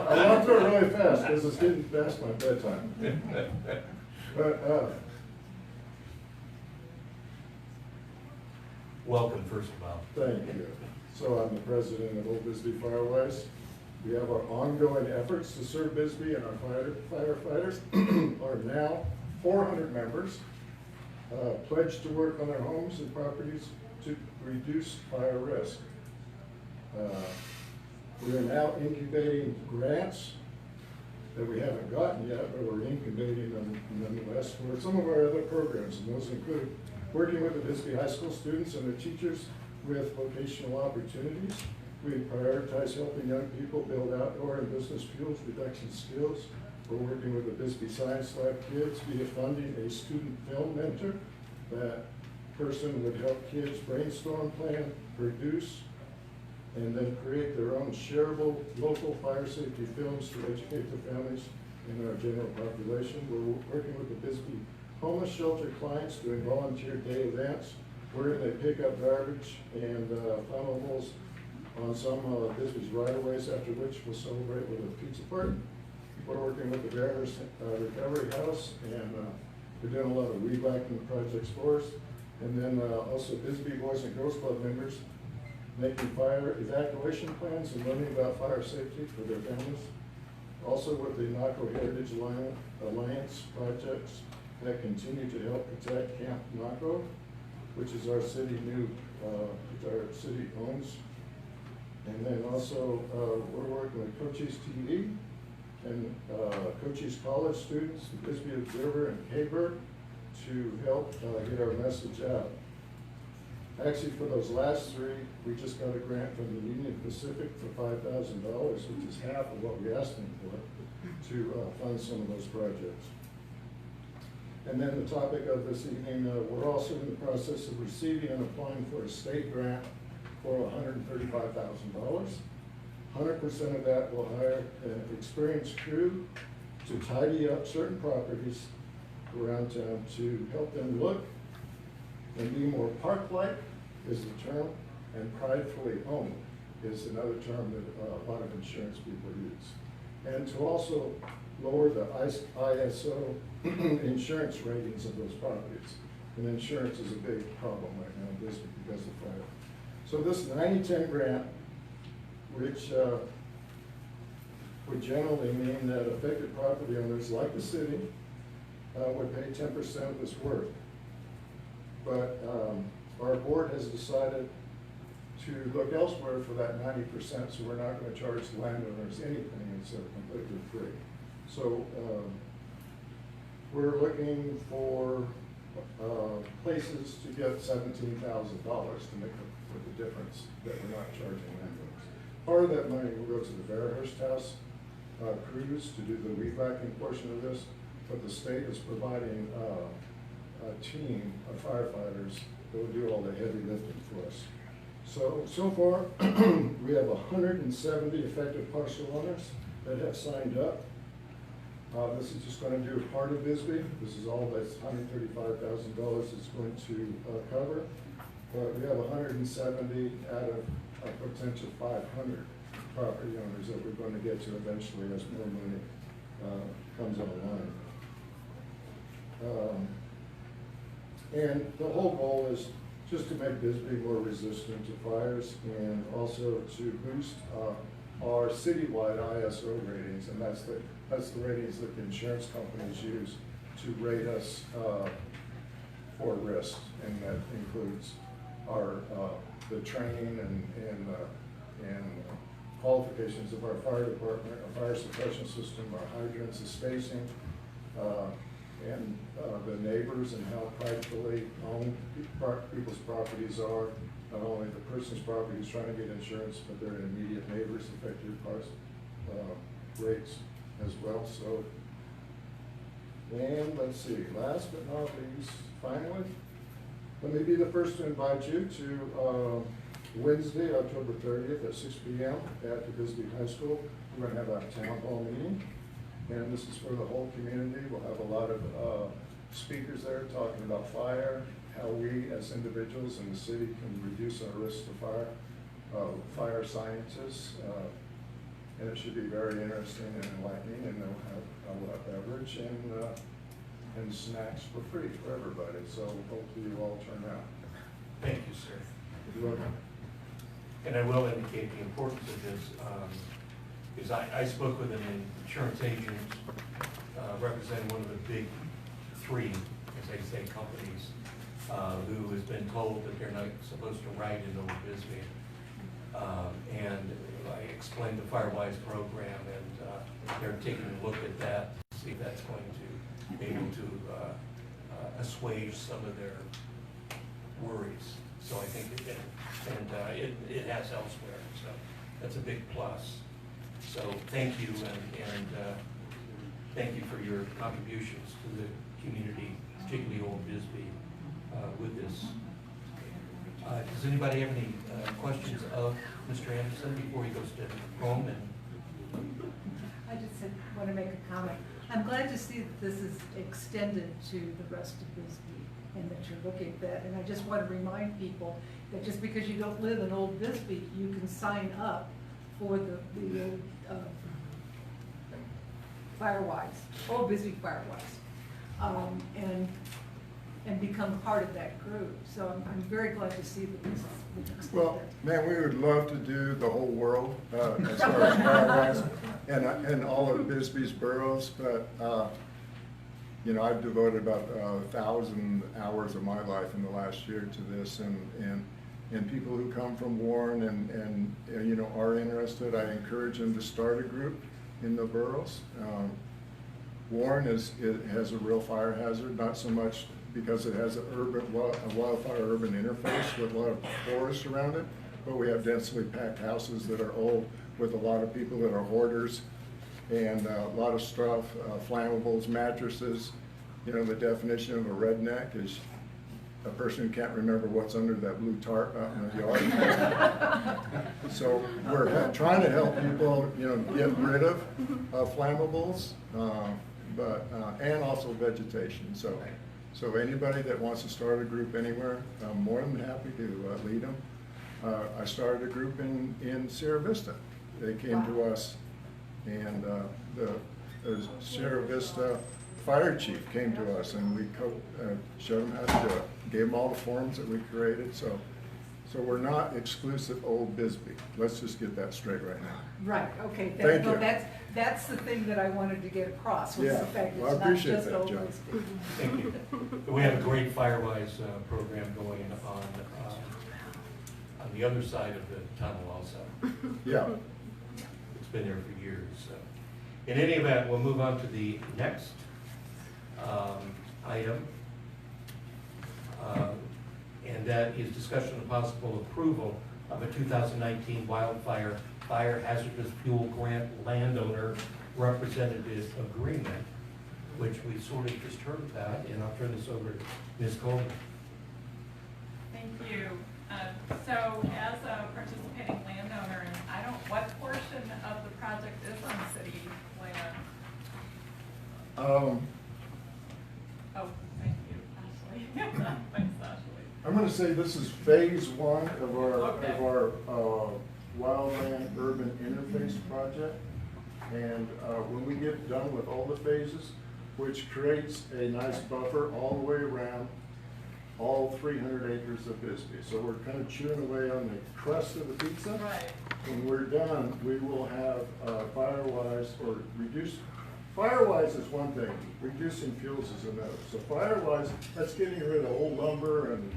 I'll run through it really fast because it's getting past my bedtime. But, Welcome, first of all. thank you. So I'm the president of Old Bisbee Firewise. We have our ongoing efforts to serve Bisbee, and our firefighters are now 400 members, pledged to work on their homes and properties to reduce fire risk. We are now incubating grants that we haven't gotten yet, but we're incubating them nonetheless for some of our other programs, and those include working with the Bisbee High School students and their teachers with vocational opportunities. We prioritize helping young people build outdoor and business fuels reduction skills. We're working with the Bisbee Science Lab kids via funding a student film mentor. That person would help kids brainstorm, plan, produce, and then create their own shareable local fire safety films to educate their families and our general population. We're working with the Bisbee homeless shelter clients doing volunteer day events where they pick up garbage and flammables on some of Bisbee's right-of-ways, after which we'll celebrate with a pizza party. We're working with the Mariners Recovery House, and we're doing a lot of weed whacking projects for us. And then also Bisbee Boys and Girls Club members making fire evacuation plans and learning about fire safety for their families. Also with the Naco Heritage Alliance projects that continue to help protect Camp Naco, which is our city which our city owns. And then also, we're working with Cochise TV and Cochise College students, the Bisbee Observer and K-Bird, to help get our message out. Actually, for those last 3, we just got a grant from the Union Pacific for $5,000, which is half of what we asked them for, to fund some of those projects. And then the topic of this evening, we're also in the process of receiving and applying for a state grant for $135,000. 100% of that will hire an experienced crew to tidy up certain properties around town to help them look and be more park-like is the term, and pridefully owned is another term that a lot of insurance people use. And to also lower the ISO insurance ratings of those properties. And insurance is a big problem right now in Bisbee because of fire. So this 90-10 grant, which would generally mean that affected property owners, like the city, would pay 10% of this work. But our board has decided to look elsewhere for that 90%, so we're not going to charge the landowners anything. It's completely free. So we're looking for places to get $17,000 to make up for the difference that we're not charging landowners. Part of that money will go to the Verhurst House crews to do the weed whacking portion of this, but the state is providing a team of firefighters that will do all the heavy lifting for us. So far, we have 170 effective parcel owners that have signed up. This is just going to do part of Bisbee. This is all that's $135,000 is going to cover. But we have 170 out of a potential 500 property owners that we're going to get to eventually as more money comes online. And the whole goal is just to make Bisbee more resistant to fires and also to boost our citywide ISO ratings, and that's the ratings that the insurance companies use to rate us for risk, and that includes our the training and qualifications of our fire department, our fire suppression system, our hydrants, the spacing, and the neighbors and how privately owned people's properties are. Not only the person's property who's trying to get insurance, but their immediate neighbors affected rates as well. So, and let's see, last but not least, finally, let me be the first to invite you to Wednesday, October 30th at 6 p.m. at the Bisbee High School. We're going to have a town hall meeting, and this is for the whole community. We'll have a lot of speakers there talking about fire, how we as individuals in the city can reduce our risk to fire, fire scientists, and it should be very interesting and enlightening, and they'll have beverage and snacks for free for everybody. So hopefully you all turn out. Thank you, sir. You're welcome. And I will indicate the importance of this, because I spoke with an insurance agent representing one of the big three, as they say, companies, who has been told that they're not supposed to ride in Old Bisbee. And I explained the Firewise program, and they're taking a look at that, to see if that's going to be able to assuage some of their worries. So I think it has elsewhere, so that's a big plus. So thank you, and thank you for your contributions to the community, particularly Old Bisbee, with this. Does anybody have any questions of Mr. Anderson before he goes to home? And I just want to make a comment. I'm glad to see that this is extended to the rest of Bisbee and that you're looking at that. And I just want to remind people that just because you don't live in Old Bisbee, you can sign up for the Firewise, Old Bisbee Firewise, and become part of that group. So I'm very glad to see that this is extended. Well, man, we would love to do the whole world as far as Firewise and all of Bisbee's boroughs, but you know, I've devoted about 1,000 hours of my life in the last year to this, and people who come from Warren and you know, are interested, I encourage them to start a group in the boroughs. Warren has a real fire hazard, not so much because it has a wildfire-urban interface with a lot of forests around it, but we have densely packed houses that are old with a lot of people that are hoarders, and a lot of stuff, flammables, mattresses. You know, the definition of a redneck is a person who can't remember what's under that blue tarp out in the yard. So we're trying to help people, you know, get rid of flammables, and also vegetation. So anybody that wants to start a group anywhere, I'm more than happy to lead them. I started a group in Sierra Vista. They came to us, and the Sierra Vista fire chief came to us, and we showed them how to do it. Gave them all the forms that we created. So So we're not exclusive Old Bisbee. Let's just get that straight right now. Right, okay, Thank well, you. that's the thing that I wanted to get across, was Yeah, the fact that well, I it's not appreciate just that, Old John. Bisbee. Thank you. We have a great Firewise program going on the other side of the tunnel also. Yeah. It's been there for years. So. In any event, we'll move on to the next item. And that is discussion of possible approval of a 2019 wildfire fire hazardous fuel grant landowner representative agreement, which we sort of just heard about, and I'll turn this over to Ms. Coleman. Thank you. So as a participating landowner, and I don't, what portion of the project is on city land? Oh, thank you, Ashley. Thanks, Ashley. I'm gonna say this is phase one of Okay. our wildland urban interface project. And when we get done with all the phases, which creates a nice buffer all the way around all 300 acres of Bisbee. So we're kind of chewing away on the crust of the pizza. Right. When we're done, we will have Firewise or reduce. Firewise is one thing, reducing fuels is another. So Firewise, that's getting rid of old lumber and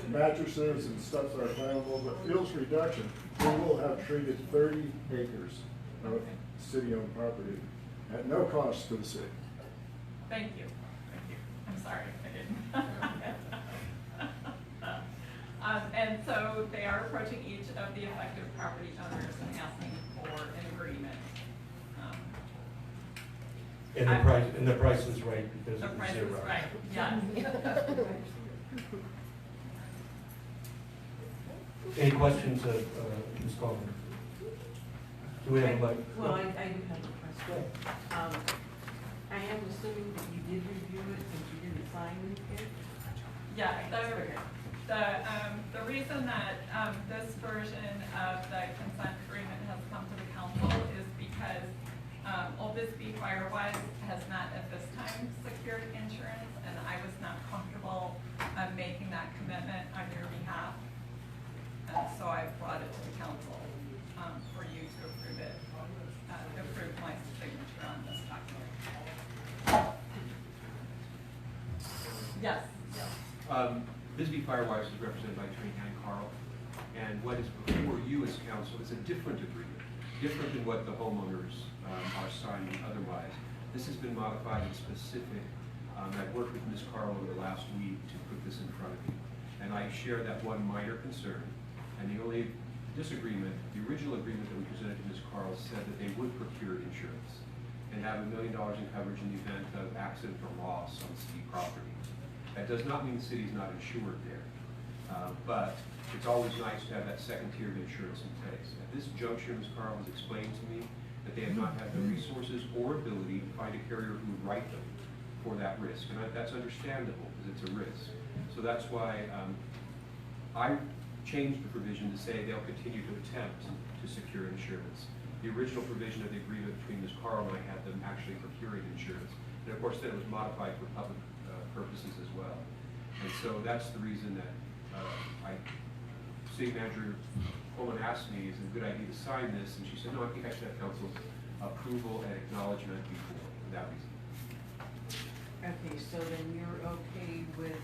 mattresses and stuff that are flammable, but fuels reduction, we will have treated 30 acres of city-owned property at no cost to the city. Thank you. Thank you. I'm sorry, I didn't. And so they are approaching each of the affected property owners and asking for an agreement. And the price is right because The of the price zero. is right, yes. Any questions of Ms. Coleman? Do we have a mic? Well, I do have a question. I am assuming that you did review it, but you didn't sign it? Yeah, the reason that this version of the consent agreement has come to the council is because Old Bisbee Firewise has not at this time secured insurance, and I was not comfortable making that commitment on your behalf. And so I brought it to the council for you to approve it, approve my signature on this document. Yes. Bisbee Firewise is represented by Attorney Hank Carl, and what is before you as council is a different agreement, different than what the homeowners are signing otherwise. This has been modified and specific. I've worked with Ms. Carl over the last week to put this in front of you, and I share that one minor concern. And the only disagreement, the original agreement that we presented to Ms. Carl said that they would procure insurance and have $1 million in coverage in the event of accident or loss on city property. That does not mean the city's not insured there, but it's always nice to have that second tier of insurance in place. At this juncture, Ms. Carl has explained to me that they have not had the resources or ability to find a carrier who would write them for that risk, and that's understandable because it's a risk. So that's why I changed the provision to say they'll continue to attempt to secure insurance. The original provision of the agreement between Ms. Carl and I had them actually procuring insurance, and of course then it was modified for public purposes as well. And so that's the reason that City Manager Coleman asked me, is it a good idea to sign this? And she said, no, I think I should have council's approval and acknowledgement before, for that reason. Okay, so then you're okay with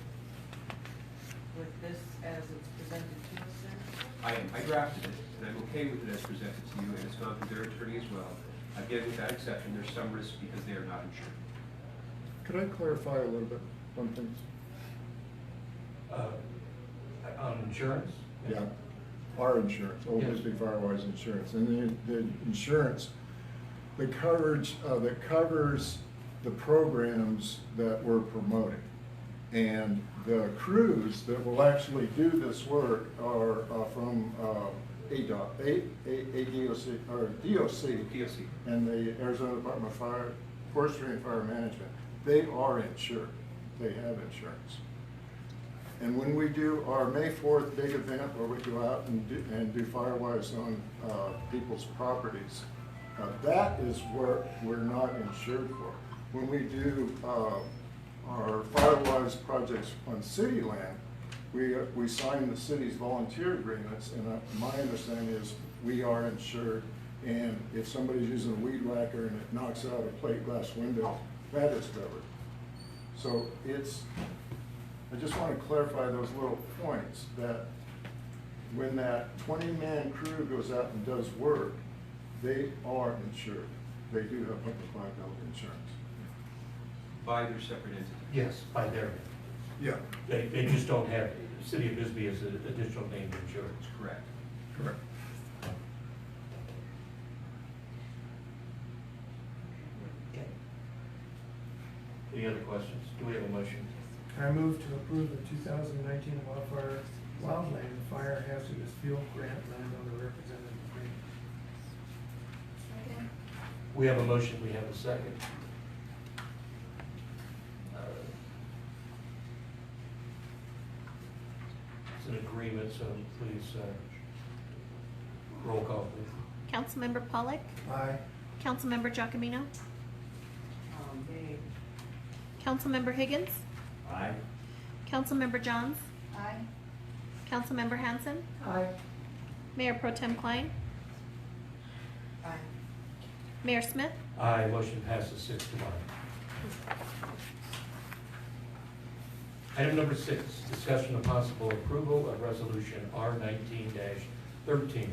this as it's presented to us then? I drafted it, and I'm okay with it as presented to you, and it's gone through their attorney as well. Again, with that exception, there's some risk because they are not insured. Could I clarify a little bit one thing? On insurance? Yeah, our insurance, Old Yes. Bisbee Firewise insurance, and the insurance, the coverage that covers the programs that we're promoting. And the crews that will actually do this work are from ADOC, or DOC, and the Arizona Department of Forestry and Fire Management. They are insured. They have insurance. And when we do our May 4th big event where we go out and do Firewise on people's properties, that is where we're not insured for. When we do our Firewise projects on city land, we sign the city's volunteer agreements, and my understanding is we are insured, and if somebody's using a weed whacker and it knocks out a plate glass window, that is covered. So I just want to clarify those little points, that when that 20-man crew goes out and does work, they are insured. They do have public liability insurance. By their separate entity. Yes, by their, Yeah. they just don't have, the city of Bisbee as an additional named insurance. Correct. Correct. Okay. Any other questions? Do we have a motion? I move to approve the 2019 wildland fire hazardous fuel grant landowner representative agreement. We have a motion, we have a second. It's an agreement, so please, roll call, please. Councilmember Pollak, Aye. Councilmember Giacomino, Yay. Councilmember Higgins, Aye. Councilmember Johns, Aye. Councilmember Hanson, Aye. Mayor Pro Tem Klein, Aye. Mayor Smith. Aye, motion passes 6-1. Item number 6, discussion of possible approval of resolution R19-13,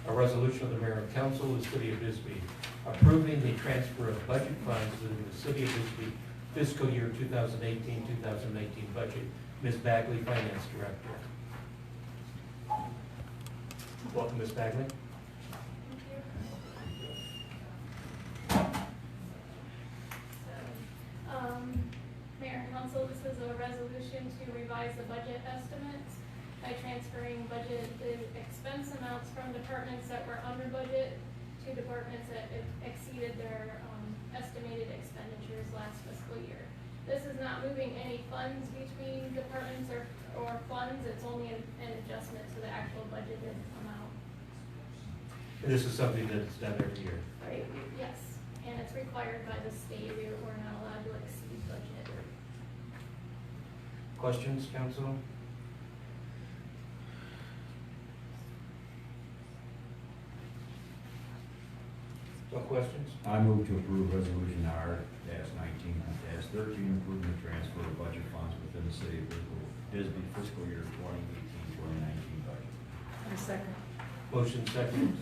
a resolution of the mayor and council of the city of Bisbee approving the transfer of budget funds within the city of Bisbee fiscal year 2018-2019 budget. Ms. Bagley, Finance Director. Welcome, Ms. Bagley. Mayor and Council, this is a resolution to revise the budget estimates by transferring budgeted expense amounts from departments that were under budget to departments that exceeded their estimated expenditures last fiscal year. This is not moving any funds between departments or funds, it's only an adjustment to the actual budgeted amount. This is something that's done every year. Right, yes, and it's required by the state, we're not allowed to exceed budget. Questions, council? No questions? I move to approve resolution R-19-13, approving the transfer of budget funds within the city of Bisbee fiscal year 2018-2019 budget. I second. Motion second.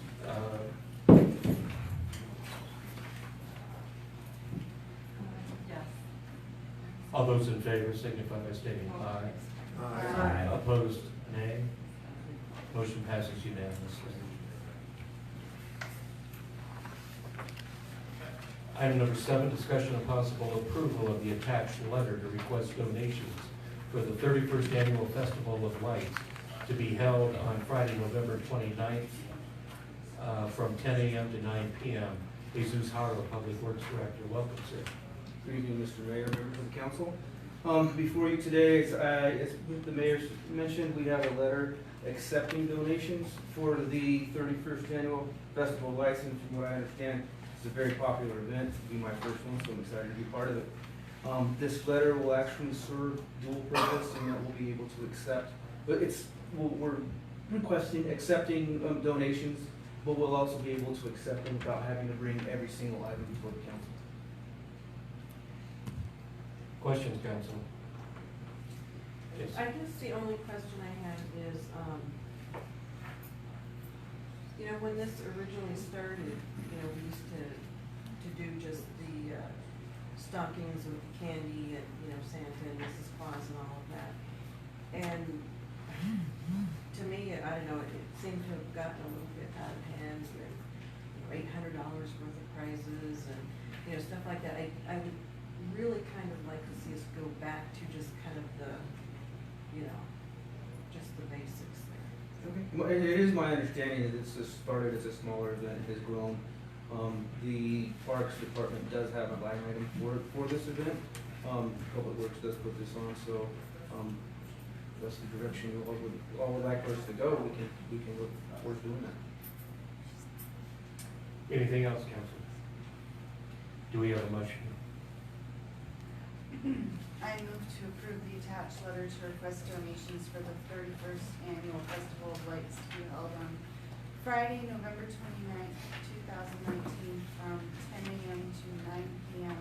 Yes. All those in favor signify by stating aye. Aye. Opposed, nay. Motion passes unanimously. Item number 7, discussion of possible approval of the attached letter to request donations for the 31st Annual Festival of Lights to be held on Friday, November 29th, from 10 a.m. to 9 p.m. Jesus Haro, Public Works Director. Welcome, sir. Good evening, Mr. Mayor, members of the council. Before you today, as the mayor mentioned, we have a letter accepting donations for the 31st Annual Festival of Lights, and from what I understand, it's a very popular event. It'll be my first one, so I'm excited to be part of it. This letter will actually serve dual purpose, and that we'll be able to accept, but we're requesting, accepting donations, but we'll also be able to accept them without having to bring every single item before the council. Questions, council? Yes. I guess the only question I have is, when this originally started, we used to do just the stockings with candy and, Santa and Mrs. Claus and all of that. And to me, I don't know, it seemed to have gotten a little bit out of hand with $800 worth of prizes and, stuff like that. I would really kind of like to see us go back to just kind of the, just the basics there. Okay. Well, it is my understanding that it's just started as a smaller event, it has grown. The Parks Department does have a line item for this event. Public Works does put this on, so that's the direction you all would like for us to go. We can look towards doing that. Anything else, council? Do we have a motion? I move to approve the attached letter to request donations for the 31st Annual Festival of Lights to be held on Friday, November 29th, 2019, from 10 a.m. to 9 p.m.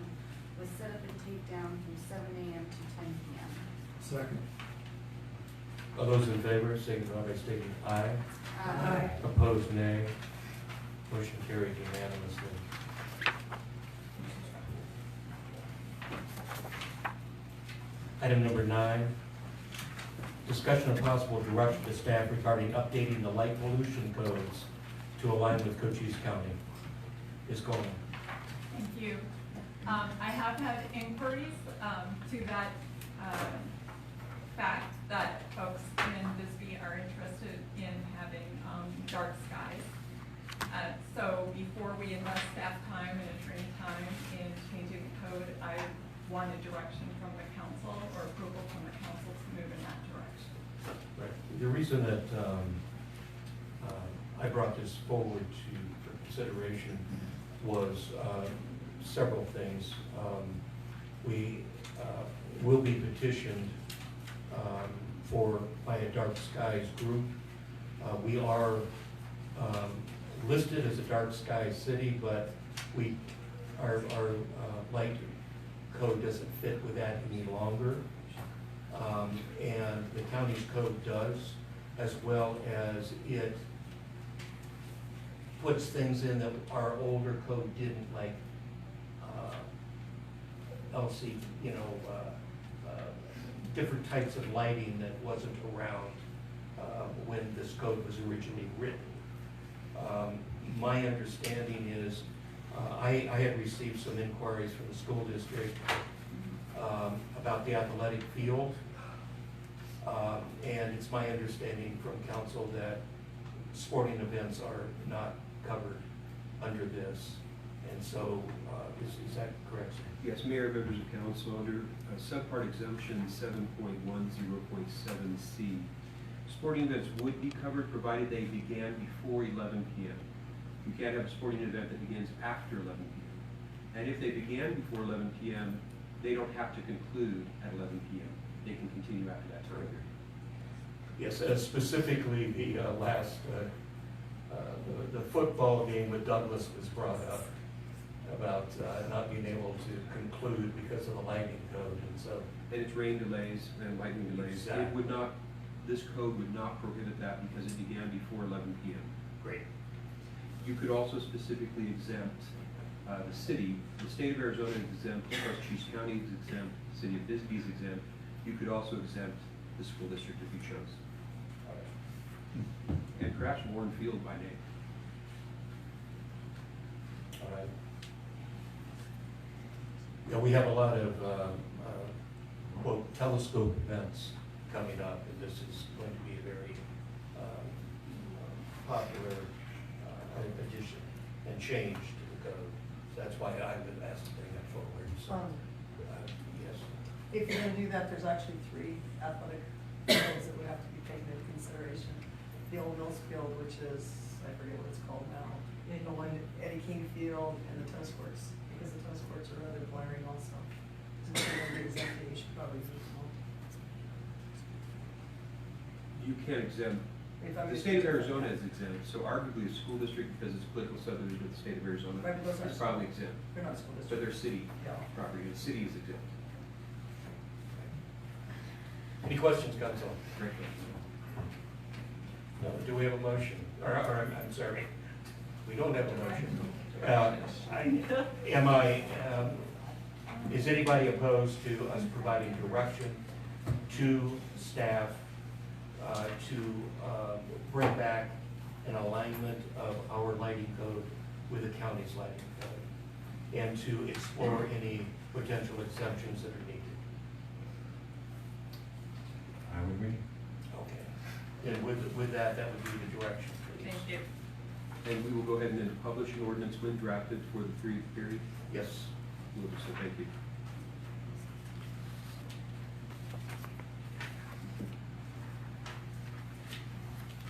with setup and takedown from 7 a.m. to 10 p.m. Second. All those in favor, signify by stating aye. Aye. Opposed, nay. Motion carried unanimously. Item number 9, discussion of possible direction to staff regarding updating the light pollution codes to align with Cochise County. Ms. Coleman. Thank you. I have had inquiries to that fact that folks in Bisbee are interested in having dark skies. So before we invest staff time and attorney time in changing the code, I wanted direction from the council or approval from the council to move in that direction. Right. The reason that I brought this forward for consideration was several things. We will be petitioned by a Dark Skies group. We are listed as a dark sky city, but our light code doesn't fit with that any longer. And the county's code does, as well as it puts things in that our older code didn't, like LC, different types of lighting that wasn't around when this code was originally written. My understanding is, I had received some inquiries from the school district about the athletic field. And it's my understanding from council that sporting events are not covered under this. And so, is that correct, sir? Yes, Mayor, members of council, under subpart exemption 7.10.7C, sporting events would be covered provided they began before 11 p.m. You can't have a sporting event that begins after 11 p.m. And if they began before 11 p.m., they don't have to conclude at 11 p.m. They can continue after that time period. Yes, specifically the last, the football game with Douglas was brought up about not being able to conclude because of the lighting code, and so. And it's rain delays and lightning delays. Exactly. It would not, this code would not prohibit that because it began before 11 p.m. Great. You could also specifically exempt the city. The state of Arizona is exempt, Cochise County is exempt, the city of Bisbee is exempt. You could also exempt the school district if you chose. And perhaps Warren Field by name. All right. Yeah, we have a lot of, quote, telescope events coming up, and this is going to be a very popular addition and change to the code. So that's why I would ask to bring that forward. So, yes. If you're gonna do that, there's actually 3 athletic fields that would have to be taken into consideration. The old Mills Field, which is, I forget what it's called now, the one Eddie King Field, and the tennis courts, because the tennis courts are rather glaring also. So if you're gonna be exempted, you should probably use them all. You can't exempt. The state of Arizona is exempt, so arguably a school district, because it's political subdivision of the state of Arizona, Right, but those are is probably exempt. They're not school But districts. they're city Yeah. property, and the city is exempt. Any questions, council? Great. No, do we have a motion? Or I'm sorry, we don't have a motion. Is anybody opposed to us providing direction to staff to bring back an alignment of our lighting code with the county's lighting code, and to explore any potential exemptions that are needed? I would agree. Okay. And with that would be the direction, please. Thank you. And we will go ahead and then publish an ordinance when drafted for the 3-week period. Yes. So thank you.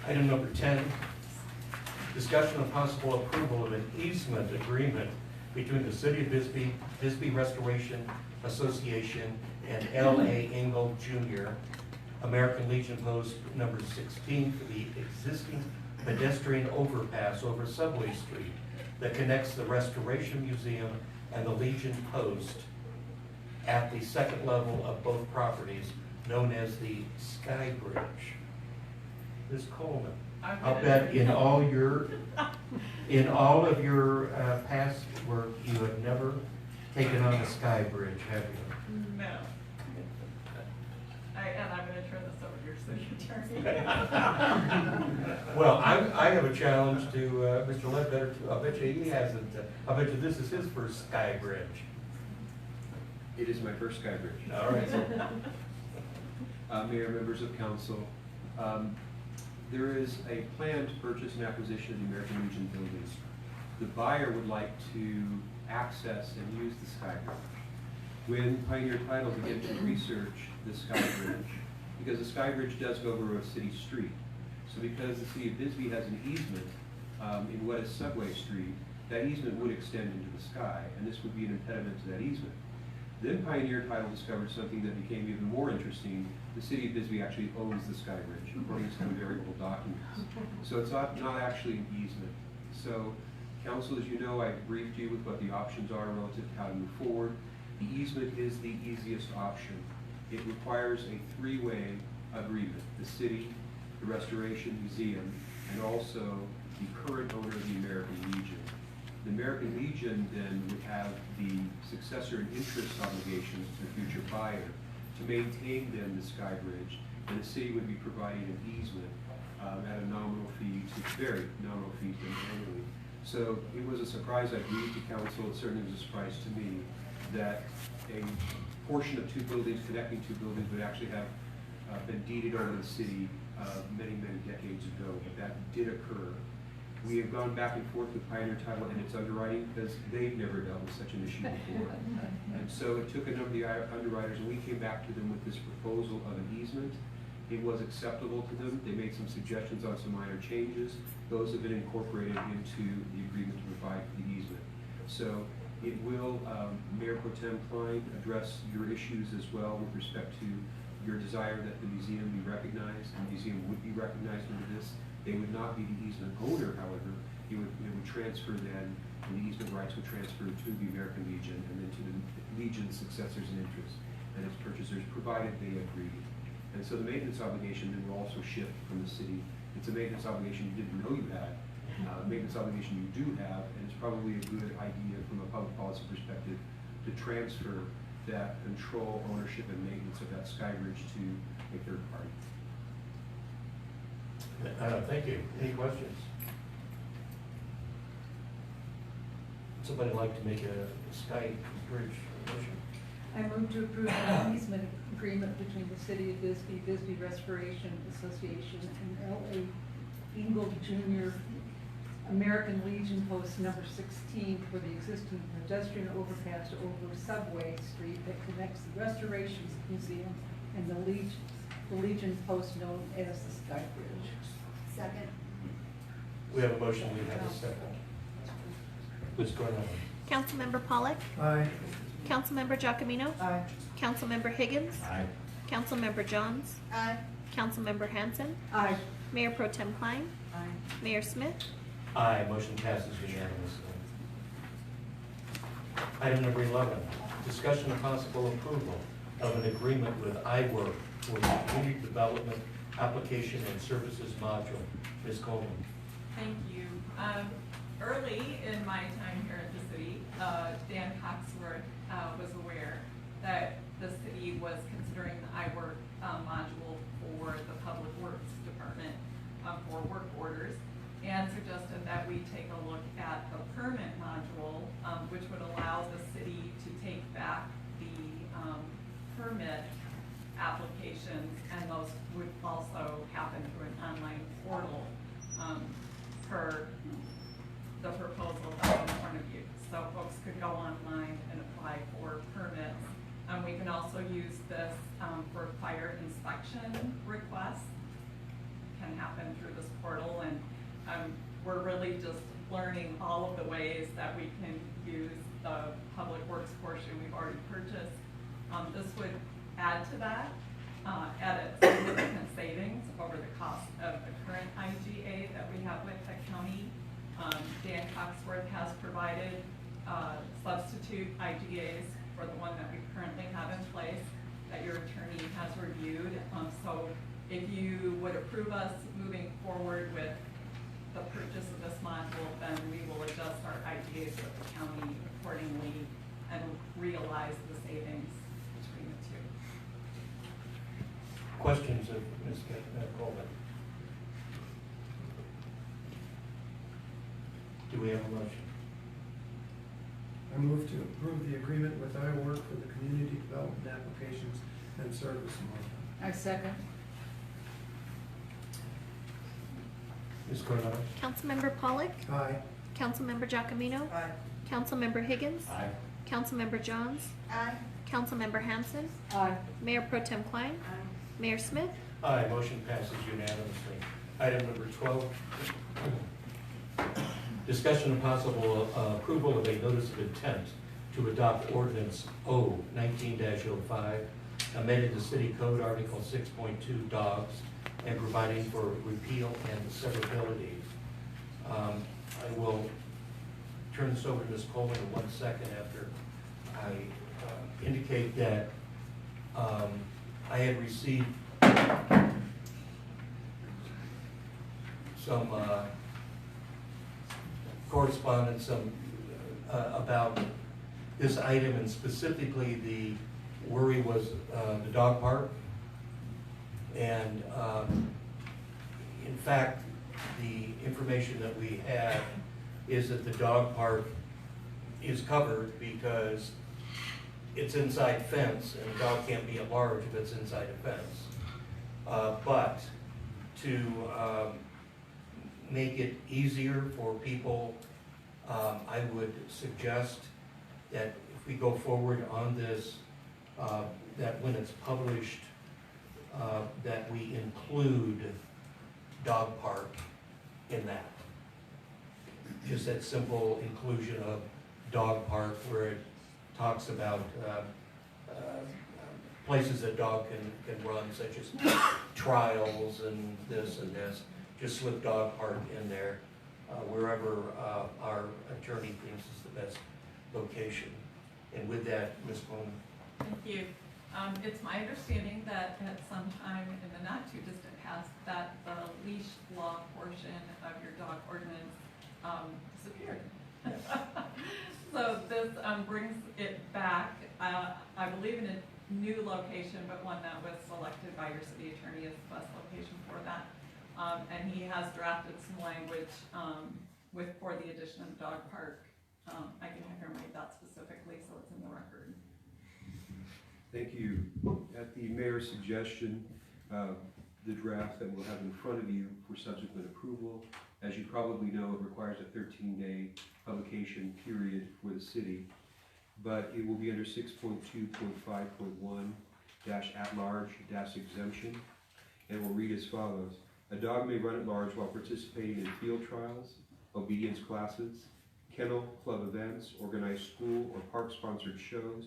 Item number 10, discussion of possible approval of an easement agreement between the City of Bisbee, Bisbee Restoration Association, and L.A. Ingold Jr., American Legion Post number 16 for the existing pedestrian overpass over Subway Street that connects the Restoration Museum and the Legion Post at the second level of both properties, known as the Sky Bridge. Ms. Coleman, I'll bet in all of your past work, you have never taken on the Sky Bridge, have you? No. And I'm gonna turn this over to your city attorney. Well, I have a challenge to Mr. Ledbetter too. I bet you he hasn't, I bet you this is his first Sky Bridge. It is my first Sky Bridge. All right. Mayor, members of council, there is a plan to purchase and acquisition of the American Legion buildings. The buyer would like to access and use the Sky Bridge. When Pioneer Title began to research the Sky Bridge, because the Sky Bridge does go over a city street, so because the city of Bisbee has an easement in what is Subway Street, that easement would extend into the sky, and this would be an impediment to that easement. Then Pioneer Title discovered something that became even more interesting. The city of Bisbee actually owns the Sky Bridge, according to some variable documents. So it's not actually an easement. So, council, as you know, I briefed you with what the options are relative to how to move forward. The easement is the easiest option. It requires a three-way agreement. The city, the Restoration Museum, and also the current owner of the American Legion. The American Legion then would have the successor and interest obligations to the future buyer to maintain then the Sky Bridge, and the city would be providing an easement at a nominal fee, to very nominal fee to them annually. So it was a surprise, I believe, to council. It certainly was a surprise to me that a portion of two buildings, connecting two buildings, would actually have been deeded over to the city many, many decades ago, but that did occur. We have gone back and forth with Pioneer Title and its underwriting because they've never dealt with such an issue before. And so it took a number of the underwriters, and we came back to them with this proposal of an easement. It was acceptable to them. They made some suggestions on some minor changes. Those have been incorporated into the agreement to provide for the easement. So it will, Mayor Pro Tem Klein, address your issues as well with respect to your desire that the museum be recognized. The museum would be recognized under this. They would not be the easement owner, however. It would transfer then, and the easement rights would transfer to the American Legion and then to the Legion's successors and interests and its purchasers, provided they agreed. And so the maintenance obligation then will also shift from the city. It's a maintenance obligation you didn't know you had, maintenance obligation you do have, and it's probably a good idea from a public policy perspective to transfer that control, ownership, and maintenance of that Sky Bridge to a third party. Thank you. Any questions? Somebody like to make a Sky Bridge motion? I move to approve an easement agreement between the City of Bisbee, Bisbee Restoration Association, and L.A. Ingold Jr. American Legion Post number 16 for the existing pedestrian overpass over Subway Street that connects the Restoration Museum and the Legion Post known as the Sky Bridge. Second. We have a motion, we have a second. Please go ahead. Councilmember Pollak? Aye. Councilmember Giacomino? Aye. Councilmember Higgins? Aye. Councilmember Johns? Aye. Councilmember Hanson? Aye. Mayor Pro Tem Klein? Aye. Mayor Smith? Aye, motion passes unanimously. Item number 11, discussion of possible approval of an agreement with iWork for the Community Development Application and Services Module. Ms. Coleman. Thank you. Early in my time here at the city, Dan Coxworth was aware that the city was considering the iWork module for the Public Works Department for work orders, and suggested that we take a look at the permit module, which would allow the city to take back the permit applications, and those would also happen through an online portal per the proposal that's in front of you. So folks could go online and apply for permits. We can also use this for fire inspection requests. Can happen through this portal, and we're really just learning all of the ways that we can use the public works portion we've already purchased. This would add to that, at a significant savings over the cost of the current IGA that we have with the county. Dan Coxworth has provided substitute IGAs for the one that we currently have in place that your attorney has reviewed. So if you would approve us moving forward with the purchase of this module, then we will adjust our IGAs with the county accordingly and realize the savings between the two. Questions of Ms. Coleman? Do we have a motion? I move to approve the agreement with iWork for the community development applications and service model. I second. Ms. Coronado? Councilmember Pollock, Aye. Councilmember Giacomino, Aye. Councilmember Higgins, Aye. Councilmember Johns, Aye. Councilmember Hanson, Aye. Mayor Pro Tem Klein, Mayor Smith. Aye, motion passes unanimously. Item number 12, discussion of possible approval of a notice of intent to adopt ordinance O-19-05, amended the city code article 6.2 dogs and providing for repeal and severability. I will turn this over to Ms. Coleman in 1 second after I indicate that I had received some correspondence about this item, and specifically the worry was the dog park. And in fact, the information that we have is that the dog park is covered because it's inside fence, and a dog can't be at large if it's inside a fence. But to make it easier for people, I would suggest that if we go forward on this, that when it's published, that we include dog park in that. Just that simple inclusion of dog park where it talks about places that dog can run, such as trials and this and this. Just slip dog park in there, wherever our attorney thinks is the best location. And with that, Ms. Coleman. Thank you. It's my understanding that at some time in the not too distant past that the leash law portion of your dog ordinance disappeared. So this brings it back, I believe in a new location, but one that was selected by your city attorney as the best location for that. And he has drafted some language for the addition of the dog park. I can have him read that specifically so it's in the record. Thank you. At the mayor's suggestion, the draft that we'll have in front of you for subsequent approval, as you probably know, it requires a 13-day publication period for the city, but it will be under 6.2.5.1 at-large exemption, and will read as follows. A dog may run at large while participating in field trials, obedience classes, kennel club events, organized school or park-sponsored shows,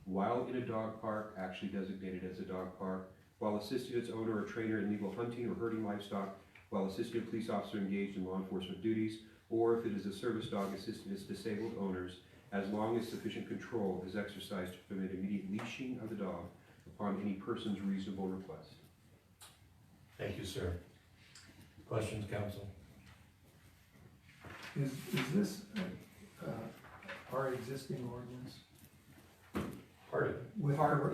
while in a dog park, actually designated as a dog park, while assisting its owner or trainer in legal hunting or herding livestock, while assisting a police officer engaged in law enforcement duties, or if it is a service dog assisting its disabled owners, as long as sufficient control is exercised to permit immediate leashing of the dog upon any person's reasonable request. Thank you, sir. Questions, council? Is this our existing ordinance? Part of it. With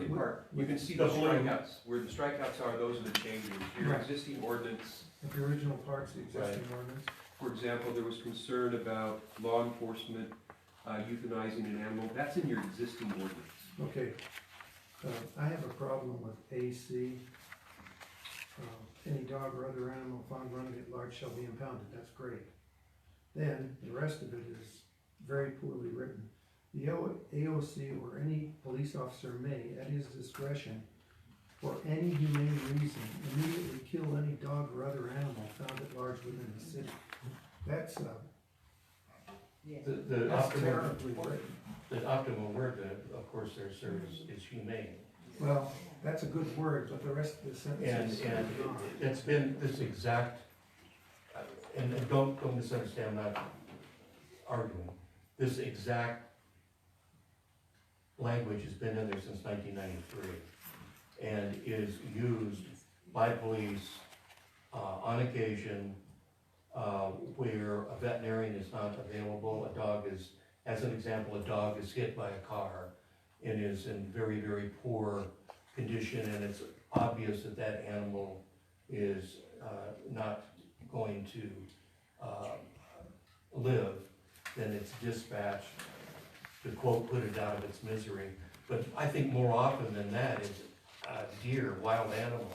In part. You can see The the blue. strikeouts. Where the strikeouts are, those are the changes. Your Right. existing ordinance, The original part's the existing ordinance? for example, there was concern about law enforcement euthanizing an animal. That's in your existing ordinance. Okay. I have a problem with AC. Any dog or other animal found running at large shall be impounded. That's great. Then, the rest of it is very poorly written. The AOC or any police officer may, at his discretion, for any humane reason, immediately kill any dog or other animal found at large within the city. That's The that's optimum, terribly written. the optimum word, of course, their service is humane. Well, that's a good word, but the rest of the sentence is. And it's been this exact, and don't misunderstand, I'm not arguing. This exact language has been in there since 1993 and is used by police on occasion where a veterinarian is not available. A dog is, as an example, a dog is hit by a car and is in very, very poor condition, and it's obvious that that animal is not going to live, then it's dispatched to, quote, put it out of its misery. But I think more often than that is deer, wild animals.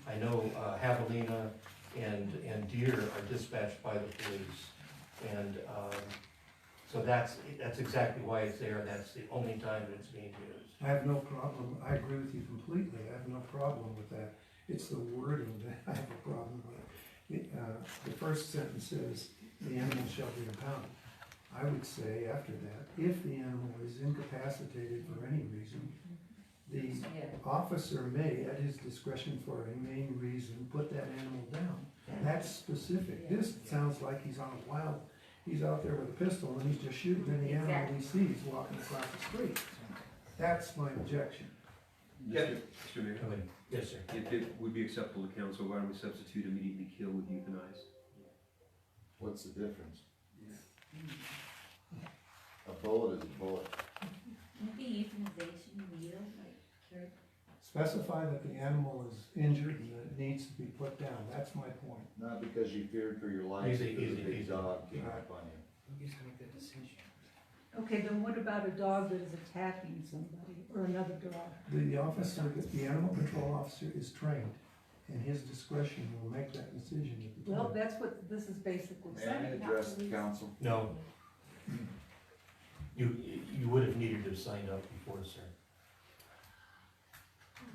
I know javelina and deer are dispatched by the police. And so that's exactly why it's there. That's the only time that it's being used. I have no problem, I agree with you completely, I have no problem with that. It's the wording that I have a problem with. The first sentence says, the animal shall be impounded. I would say after that, if the animal is incapacitated for any reason, the officer may, at his discretion for a main reason, put that animal down. That's specific. This sounds like he's on a wild, he's out there with a pistol and he's just shooting any animal he sees walking across the street. That's my objection. Yeah, Mr. Mayor. Yes, sir. If it would be acceptable to council, why don't we substitute immediately kill with euthanize? What's the difference? A bullet is a bullet. Maybe euthanization, like Specify that the animal is injured and that it needs to be put down. That's my point. Not because you feared for your life, Easy, because easy, a big easy. dog came up on you. Who gets to make that decision? Okay, then what about a dog that is attacking somebody or another dog? The officer, the animal control officer is trained, and his discretion will make that decision at the time. Well, that's what this is basically May I saying. address the council? No. You would have needed to have signed up before, sir.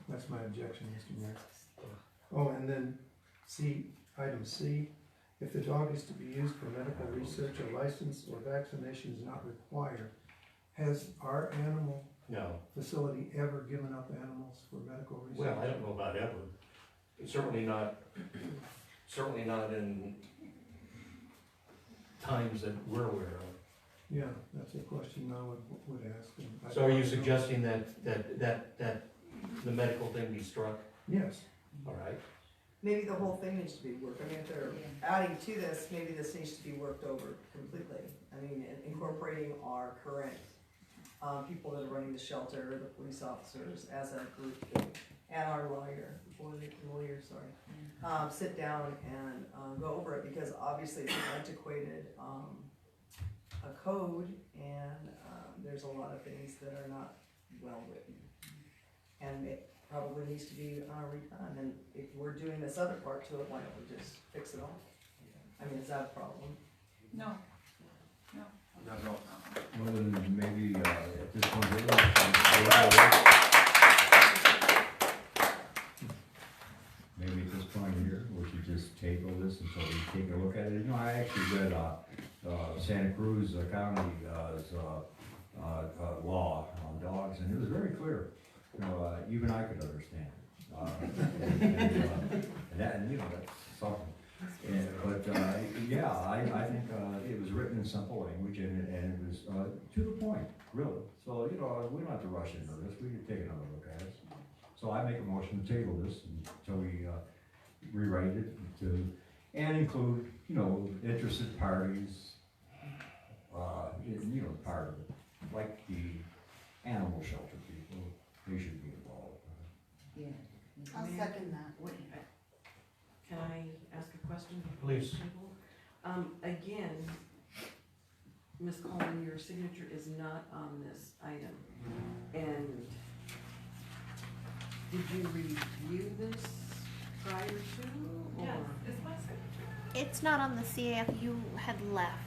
That's my objection, Mr. Mayor. Oh, and then C, item C, if the dog is to be used for medical research, a license or vaccination is not required. Has our animal No. facility ever given up animals for medical research? Well, I don't know about ever. Certainly not in times that we're aware of. Yeah, that's a question I would ask. And So are you suggesting that the medical thing be struck? Yes. All right. Maybe the whole thing needs to be worked, I mean, if they're adding to this, maybe this needs to be worked over completely. I mean, incorporating our current, people that are running the shelter, the police officers as a group, and our lawyer, sit down and, go over it, because obviously it's an antiquated, a code, and, there's a lot of things that are not well written. And it probably needs to be redone, and if we're doing this other part to it, why don't we just fix it all? I mean, is that a problem? No. No. Not at all. Well, then maybe, at this point, maybe at this point here, we should just table this until we take a look at it. You know, I actually read, Santa Cruz County's, law on dogs, and it was very clear. You know, even I could understand it. And you know, that's something. But yeah, I think it was written in simple language, and it was to the point, really. So, you know, we don't have to rush into this. We can take another look at it. So I make a motion to table this until we rewrite it and include, you know, interested parties, you know, part of it, like the animal shelter people. They should be involved. Yeah. I'll second that. Can I ask a question? Please. Again, Ms. Coleman, your signature is not on this item. And did you review this prior to, or? Yes, is my signature? It's not on the CAF, you had left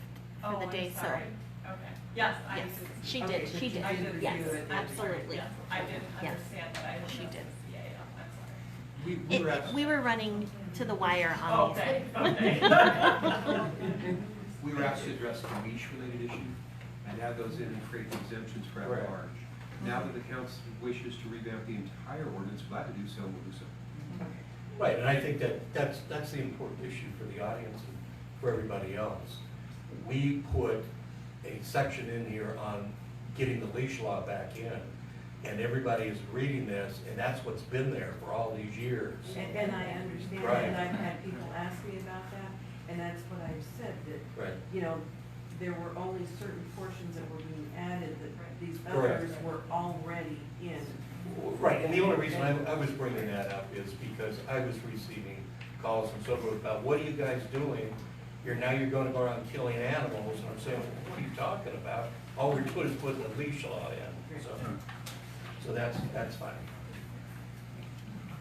for the day, I'm so. sorry. Okay. Yes, I Yes, did. she Okay, did, she did. I did Yes, review it. I'm sorry. absolutely. Yes, I didn't Yes. understand that I had She missed did. the CAF, I'm sorry. We were asked, We were running to the wire on these. Okay, okay. We were asked to address the beach-related issue and add those in and create the exemptions for at Correct. large. Now that the council wishes to revamp the entire ordinance, glad to do so, we'll do so. Right, and I think that's the important issue for the audience and for everybody else. We put a section in here on getting the leash law back in, and everybody is reading this, and that's what's been there for all these years. And I understand, Right. and I've had people ask me about that, and that's what I've said, that, Right. you know, there were only certain portions that were being added, that these Correct. others were already in. Right, and the only reason I was bringing that up is because I was receiving calls and so forth about, what are you guys doing? Now you're gonna go around killing animals, and I'm saying, what are you talking about? All we're doing is putting a leash law in, so that's fine.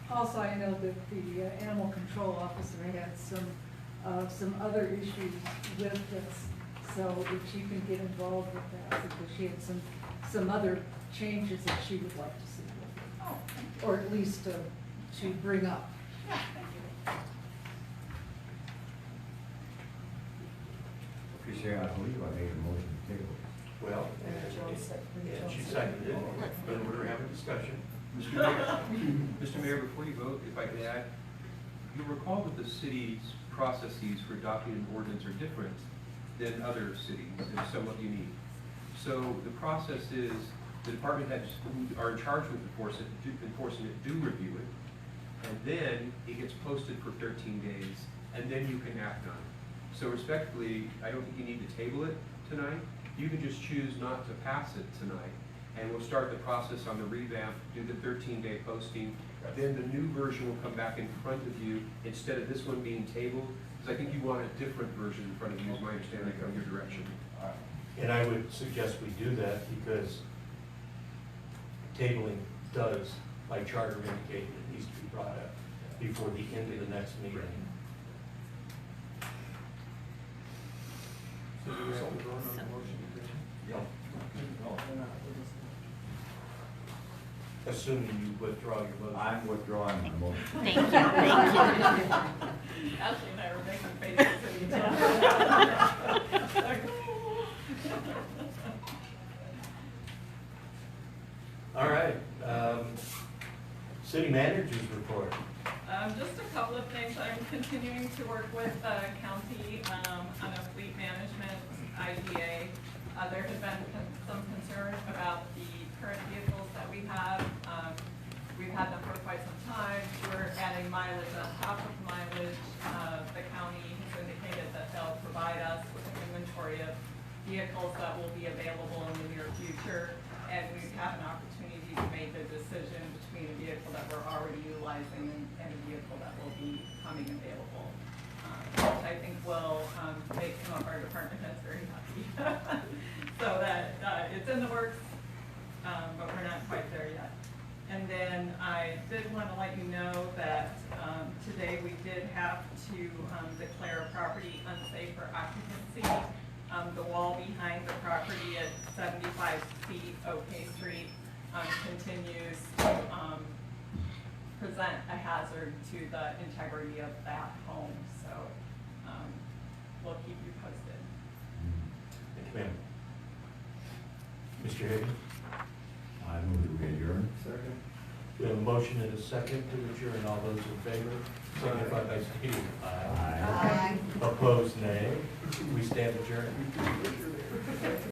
Also, I know that the animal control officer had some other issues with this, so if she can get involved with that, because she had some other changes that she would like to see with it. Oh, thank you. Or at least to bring up. Yeah, thank you. Appreciate, I believe I made a motion to table. Well, and she seconded it, and we're having a discussion. Mr. Mayor, before you vote, if I could add, you'll recall that the city's processes for adopting an ordinance are different than other cities. They're somewhat unique. So the process is, the department heads who are in charge with enforcing it do review it, and then it gets posted for 13 days, and then you can act on it. So respectfully, I don't think you need to table it tonight. You can just choose not to pass it tonight, and we'll start the process on the revamp, do the 13-day posting. Then the new version will come back in front of you instead of this one being tabled, because I think you want a different version in front of you, is my understanding of your direction. And I would suggest we do that because tabling does, by charter, indicate it needs to be brought up before the end of the next meeting. So do we have to vote on the motion? Assuming you withdraw your vote. I'm withdrawing my motion. Thank you, thank you. Ashley and I were making faces at each other. All right, city managers report. Just a couple of things. I'm continuing to work with the county on a fleet management IGA. There has been some concern about the current vehicles that we have. We've had them for quite some time. We're adding mileage on top of mileage. The county has indicated that they'll provide us with an inventory of vehicles that will be available in the near future. And we have an opportunity to make a decision between a vehicle that we're already utilizing and a vehicle that will be coming available. Which I think will make some of our department heads very happy. So that it's in the works, but we're not quite there yet. And then I did want to let you know that today we did have to declare a property unsafe for occupancy. The wall behind the property at 75 feet OK Street continues to present a hazard to the integrity of that home. So we'll keep you posted. Thank you, ma'am. Mr. Hayden? I move that we adjourn. Second. We have a motion and a second to adjourn. All those in favor, signify by stating aye. Aye. Opposed, nay. We stand adjourned.